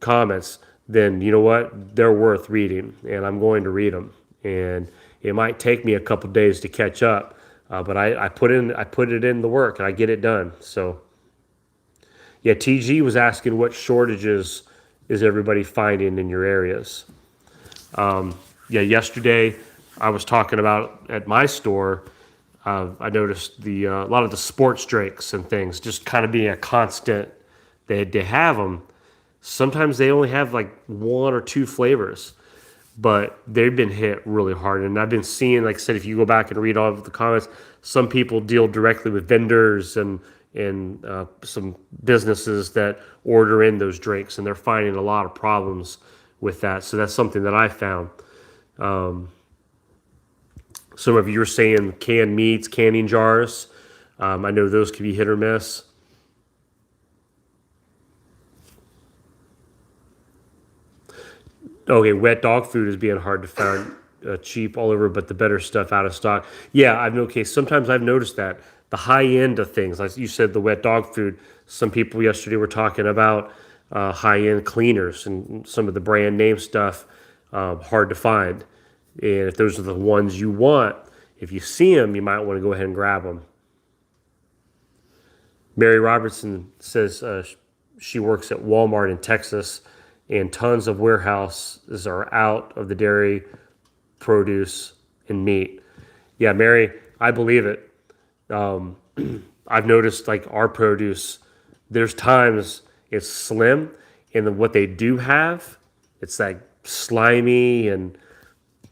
comments, then you know what? They're worth reading, and I'm going to read them. And it might take me a couple days to catch up, but I put it in the work, and I get it done. So. Yeah, TG was asking what shortages is everybody finding in your areas. Yeah, yesterday I was talking about at my store. I noticed a lot of the sports drinks and things just kind of being a constant. They have them. Sometimes they only have like one or two flavors, but they've been hit really hard. And I've been seeing, like I said, if you go back and read all of the comments, some people deal directly with vendors and some businesses that order in those drinks, and they're finding a lot of problems with that. So that's something that I found. Some of you are saying canned meats, canning jars. I know those can be hit or miss. Okay, wet dog food is being hard to find, cheap all over, but the better stuff out of stock. Yeah, sometimes I've noticed that. The high end of things, like you said, the wet dog food. Some people yesterday were talking about high end cleaners and some of the brand name stuff, hard to find. And if those are the ones you want, if you see them, you might want to go ahead and grab them. Mary Robertson says she works at Walmart in Texas, and tons of warehouses are out of the dairy, produce, and meat. Yeah, Mary, I believe it. I've noticed like our produce, there's times it's slim, and then what they do have, it's like slimy and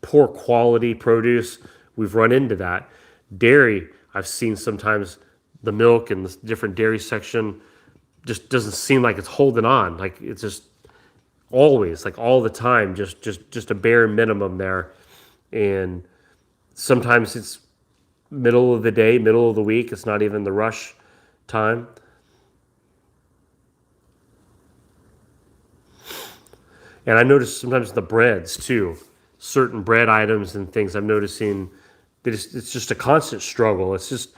poor quality produce. We've run into that. Dairy, I've seen sometimes the milk and the different dairy section just doesn't seem like it's holding on. Like it's just always, like all the time, just a bare minimum there. And sometimes it's middle of the day, middle of the week. It's not even the rush time. And I notice sometimes the breads too. certain bread items and things, I'm noticing that it's just a constant struggle. It's just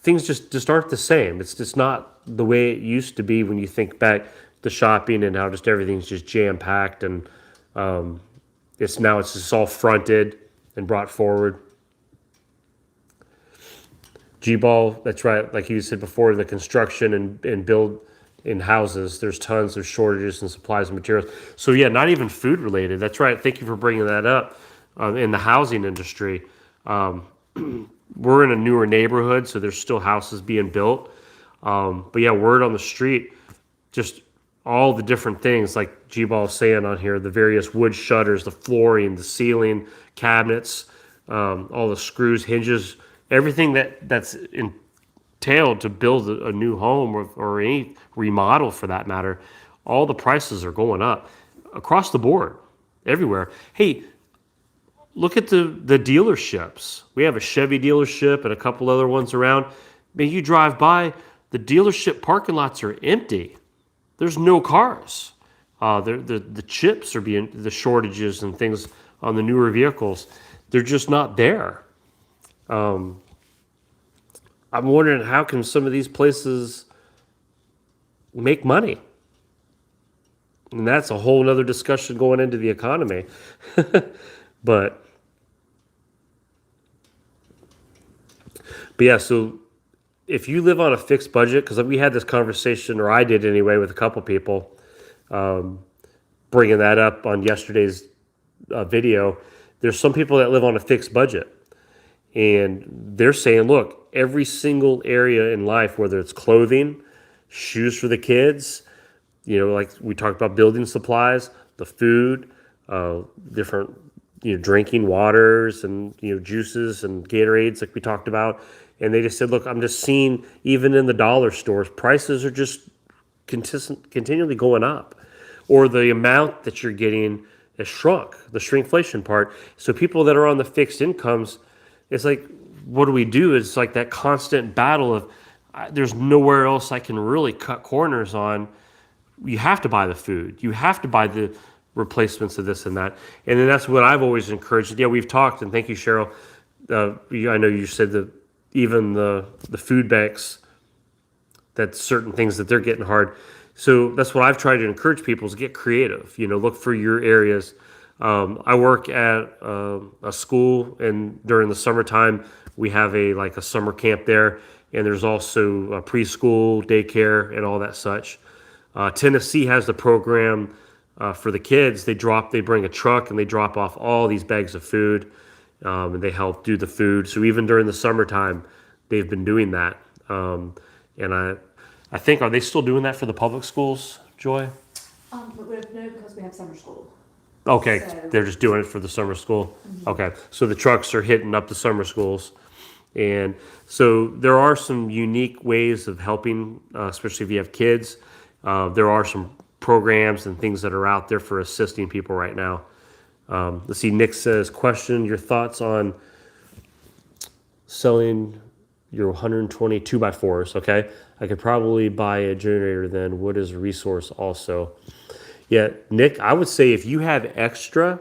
things just aren't the same. It's just not the way it used to be when you think back to shopping and how just everything's just jam packed and it's just all fronted and brought forward. G-Ball, that's right. Like you said before, the construction and build in houses, there's tons of shortages in supplies and materials. So yeah, not even food related. That's right. Thank you for bringing that up. In the housing industry, we're in a newer neighborhood, so there's still houses being built. But yeah, word on the street, just all the different things like G-Ball saying on here, the various wood shutters, the flooring, the ceiling, cabinets, all the screws, hinges, everything that's entailed to build a new home or any remodel for that matter, all the prices are going up across the board, everywhere. Hey, look at the dealerships. We have a Chevy dealership and a couple other ones around. Man, you drive by, the dealership parking lots are empty. There's no cars. The chips are the shortages and things on the newer vehicles. They're just not there. I'm wondering how can some of these places make money? And that's a whole nother discussion going into the economy. But yeah, so if you live on a fixed budget, because we had this conversation, or I did anyway, with a couple people, bringing that up on yesterday's video. There's some people that live on a fixed budget, and they're saying, look, every single area in life, whether it's clothing, shoes for the kids, like we talked about building supplies, the food, different, drinking waters and, juices and Gatorades like we talked about. And they just said, look, I'm just seeing even in the dollar stores, prices are just continually going up, or the amount that you're getting has shrunk, the shrinkflation part. So people that are on the fixed incomes, it's like, what do we do? It's like that constant battle of there's nowhere else I can really cut corners on. You have to buy the food. You have to buy the replacements of this and that. And then that's what I've always encouraged. Yeah, we've talked, and thank you, Cheryl. I know you said that even the food banks, that certain things that they're getting hard. So that's what I've tried to encourage people is get creative. Look for your areas. I work at a school, and during the summertime, we have a summer camp there, and there's also a preschool, daycare, and all that such. Tennessee has the program for the kids. They bring a truck and they drop off all these bags of food, and they help do the food. So even during the summertime, they've been doing that. And I think, are they still doing that for the public schools, Joy? But no, because we have summer school. Okay, So- they're just doing it for the summer school. Okay, so the trucks are hitting up the summer schools. And so there are some unique ways of helping, especially if you have kids. There are some programs and things that are out there for assisting people right now. Let's see, Nick says, question your thoughts on selling your 120 2x4s. Okay, I could probably buy a generator then. Wood is a resource also. Yeah, Nick, I would say if you have extra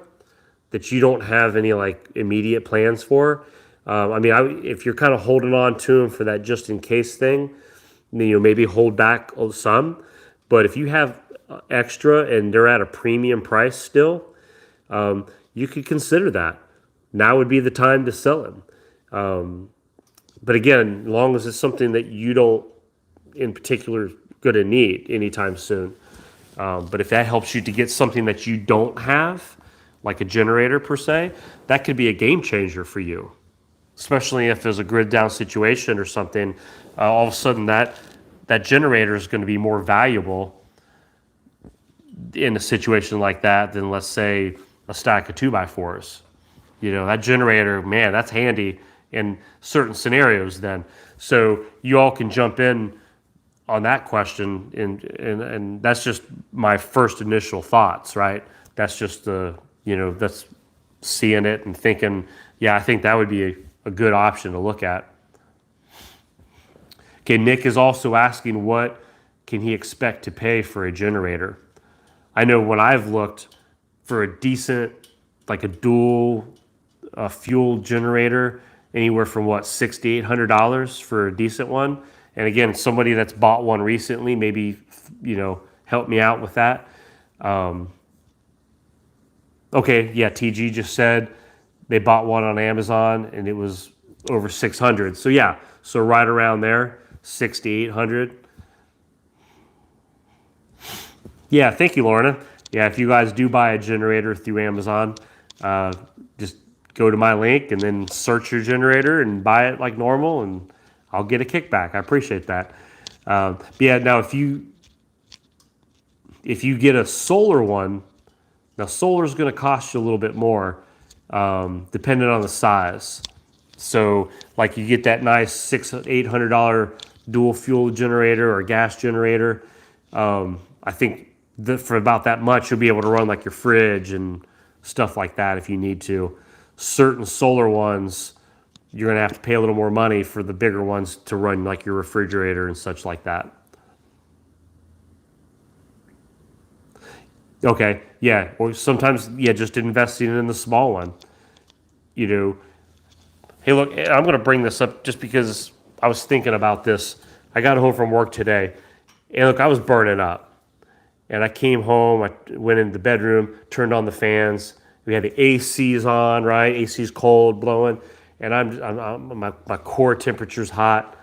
that you don't have any immediate plans for, if you're kind of holding on to them for that just in case thing, maybe hold back some. But if you have extra and they're at a premium price still, you could consider that. Now would be the time to sell them. But again, as long as it's something that you don't in particular going to need anytime soon. But if that helps you to get something that you don't have, like a generator per se, that could be a game changer for you. Especially if there's a grid down situation or something, all of a sudden that generator is going to be more valuable in a situation like that than, let's say, a stack of 2x4s. That generator, man, that's handy in certain scenarios then. So you all can jump in on that question, and that's just my first initial thoughts, right? That's just that's seeing it and thinking, yeah, I think that would be a good option to look at. Okay, Nick is also asking what can he expect to pay for a generator. I know when I've looked for a decent like a dual fuel generator, anywhere from what, $600 to $800 for a decent one. And again, somebody that's bought one recently, maybe, help me out with that. Okay, yeah, TG just said they bought one on Amazon and it was over 600. So yeah, so right around there, 6 to 800. Yeah, thank you, Lorna. Yeah, if you guys do buy a generator through Amazon, just go to my link and then search your generator and buy it like normal, and I'll get a kickback. I appreciate that. But yeah, now if you get a solar one, now solar is going to cost you a little bit more, depending on the size. So like you get that nice $600-800 dual fuel generator or gas generator. I think for about that much, you'll be able to run like your fridge and stuff like that if you need to. Certain solar ones, you're going to have to pay a little more money for the bigger ones to run like your refrigerator and such like that. Okay, yeah, or sometimes, yeah, just investing in the small one. Hey, look, I'm going to bring this up just because I was thinking about this. I got home from work today, and look, I was burning up. And I came home, I went in the bedroom, turned on the fans. We had the ACs on, right? AC's cold, blowing. And my core temperature's hot.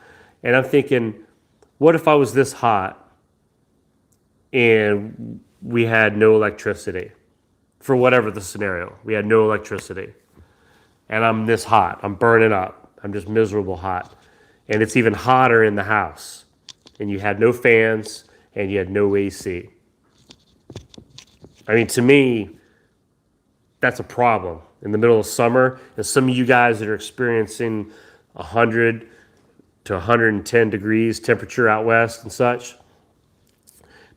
And I'm thinking, what if I was this hot and we had no electricity? For whatever the scenario, we had no electricity. And I'm this hot, I'm burning up. I'm just miserable hot. And it's even hotter in the house. And you had no fans and you had no AC. I mean, to me, that's a problem in the middle of summer. And some of you guys that are experiencing 100 to 110 degrees temperature out west and such,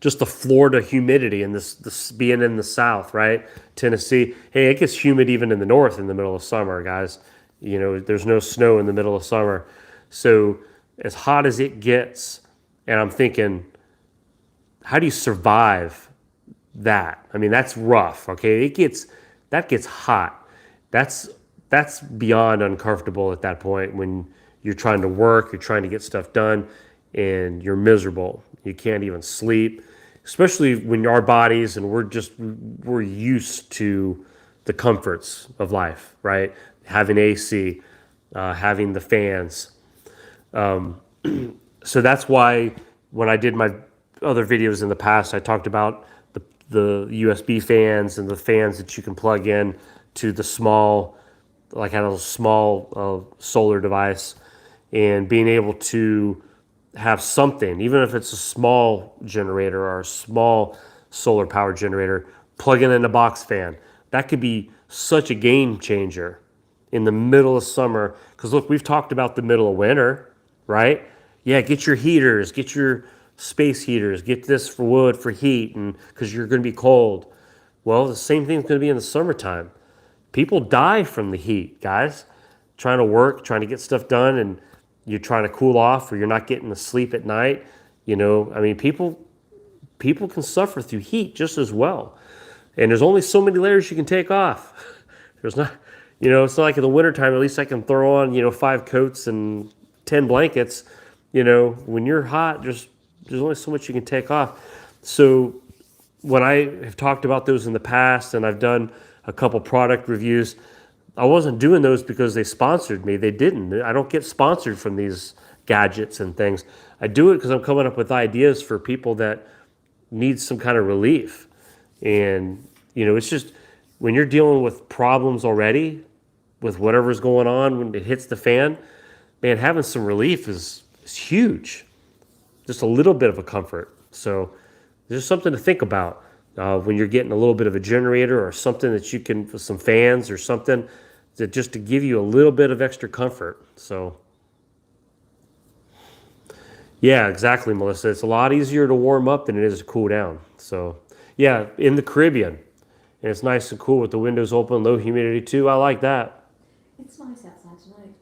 just the Florida humidity and this being in the South, right? Tennessee. Hey, it gets humid even in the north in the middle of summer, guys. There's no snow in the middle of summer. So as hot as it gets, and I'm thinking, how do you survive that? I mean, that's rough, okay? That gets hot. That's beyond uncomfortable at that point when you're trying to work, you're trying to get stuff done, and you're miserable. You can't even sleep, especially when our bodies and we're used to the comforts of life, right? Having AC, having the fans. So that's why when I did my other videos in the past, I talked about the USB fans and the fans that you can plug in to the small, like kind of a small solar device, and being able to have something, even if it's a small generator or a small solar power generator, plugging in a box fan. That could be such a game changer in the middle of summer. Because look, we've talked about the middle of winter, right? Yeah, get your heaters, get your space heaters, get this for wood, for heat, and because you're going to be cold. Well, the same thing's going to be in the summertime. People die from the heat, guys. Trying to work, trying to get stuff done, and you're trying to cool off, or you're not getting to sleep at night. I mean, people can suffer through heat just as well. And there's only so many layers you can take off. There's not, it's not like in the wintertime, at least I can throw on, 5 coats and 10 blankets. When you're hot, there's only so much you can take off. So when I have talked about those in the past, and I've done a couple product reviews, I wasn't doing those because they sponsored me. They didn't. I don't get sponsored from these gadgets and things. I do it because I'm coming up with ideas for people that need some kind of relief. And, it's just when you're dealing with problems already, with whatever's going on when it hits the fan, man, having some relief is huge. Just a little bit of a comfort. So there's something to think about when you're getting a little bit of a generator or something that you can, with some fans or something, that just to give you a little bit of extra comfort. So yeah, exactly, Melissa. It's a lot easier to warm up than it is to cool down. So yeah, in the Caribbean, and it's nice and cool with the windows open, low humidity too. I like that. It's nice outside tonight.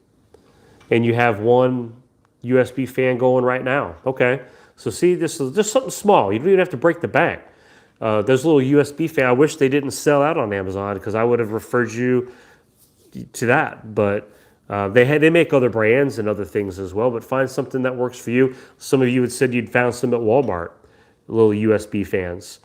And you have one USB fan going right now. Okay. So see, this is just something small. You don't even have to break the bank. those little USB fans, I wish they didn't sell out on Amazon because I would have referred you to that. But they make other brands and other things as well. But find something that works for you. Some of you had said you'd found some at Walmart, little USB fans.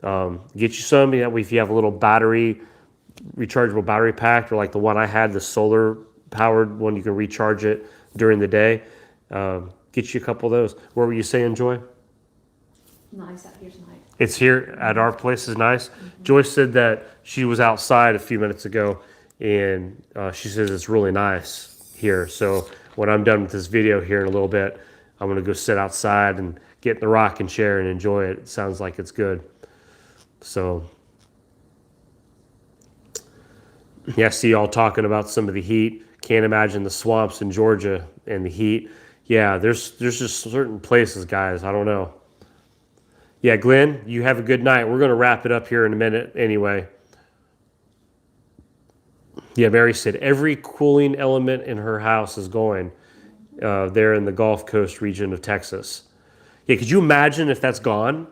Get you some. If you have a little rechargeable battery pack, or like the one I had, the solar powered one, you can recharge it during the day. Get you a couple of those. What were you saying, Joy? Nice out here tonight. It's here at our place is nice. Joy said that she was outside a few minutes ago, and she says it's really nice here. So when I'm done with this video here in a little bit, I'm going to go sit outside and get in the rocking chair and enjoy it. It sounds like it's good. So, yeah, I see y'all talking about some of the heat. Can't imagine the swamps in Georgia and the heat. Yeah, there's just certain places, guys. I don't know. Yeah, Glenn, you have a good night. We're going to wrap it up here in a minute anyway. Yeah, Mary said every cooling element in her house is going there in the Gulf Coast region of Texas. Yeah, could you imagine if that's gone?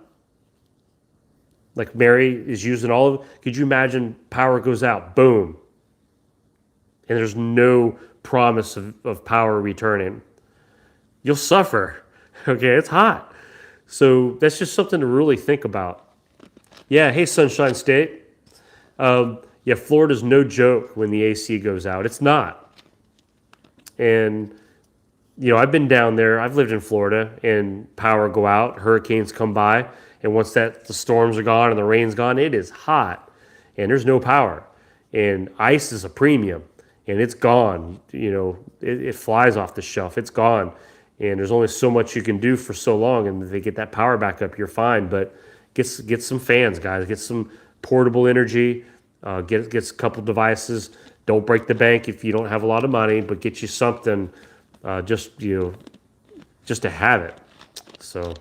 Like Mary is using all of it. Could you imagine power goes out, boom, and there's no promise of power returning? You'll suffer. Okay, it's hot. So that's just something to really think about. Yeah, hey, Sunshine State. Yeah, Florida's no joke when the AC goes out. It's not. And, I've been down there. I've lived in Florida, and power go out, hurricanes come by, and once the storms are gone and the rain's gone, it is hot, and there's no power. And ice is a premium, and it's gone. It flies off the shelf. It's gone. And there's only so much you can do for so long, and if they get that power back up, you're fine. But get some fans, guys. Get some portable energy. Get a couple devices. Don't break the bank if you don't have a lot of money, but get you something just to have it. So,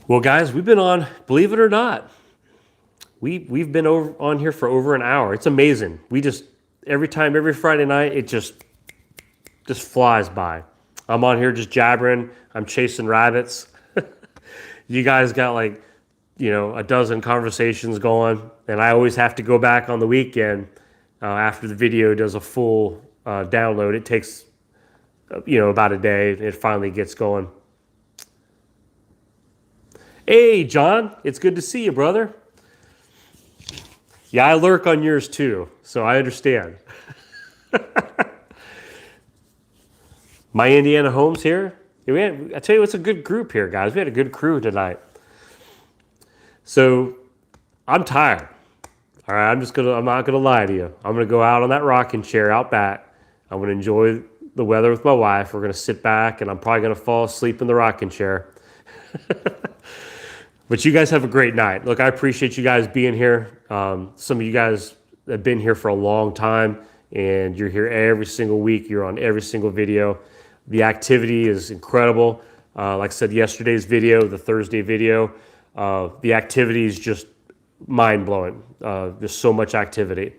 well, guys, we've been on, believe it or not, we've been on here for over an hour. It's amazing. Every Friday night, it just flies by. I'm on here just jabbering. I'm chasing rabbits. You guys got a dozen conversations going, and I always have to go back on the weekend after the video does a full download. It takes, about a day. It finally gets going. Hey, John, it's good to see you, brother. Yeah, I lurk on yours too, so I understand. My Indiana Homes here. I tell you, it's a good group here, guys. We had a good crew tonight. So I'm tired. All right, I'm not gonna lie to you. I'm gonna go out on that rocking chair out back. I'm gonna enjoy the weather with my wife. We're gonna sit back, and I'm probably gonna fall asleep in the rocking chair. But you guys have a great night. Look, I appreciate you guys being here. Some of you guys have been here for a long time, and you're here every single week. You're on every single video. The activity is incredible. Like I said, yesterday's video, the Thursday video, the activity is just mind-blowing. There's so much activity.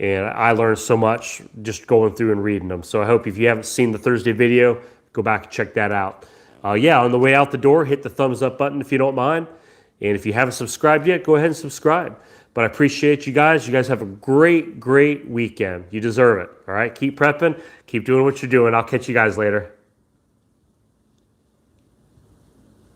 And I learned so much just going through and reading them. So I hope if you haven't seen the Thursday video, go back and check that out. On the way out the door, hit the thumbs up button if you don't mind. And if you haven't subscribed yet, go ahead and subscribe. But I appreciate you guys. You guys have a great, great weekend. You deserve it. All right, keep prepping. Keep doing what you're doing. I'll catch you guys later.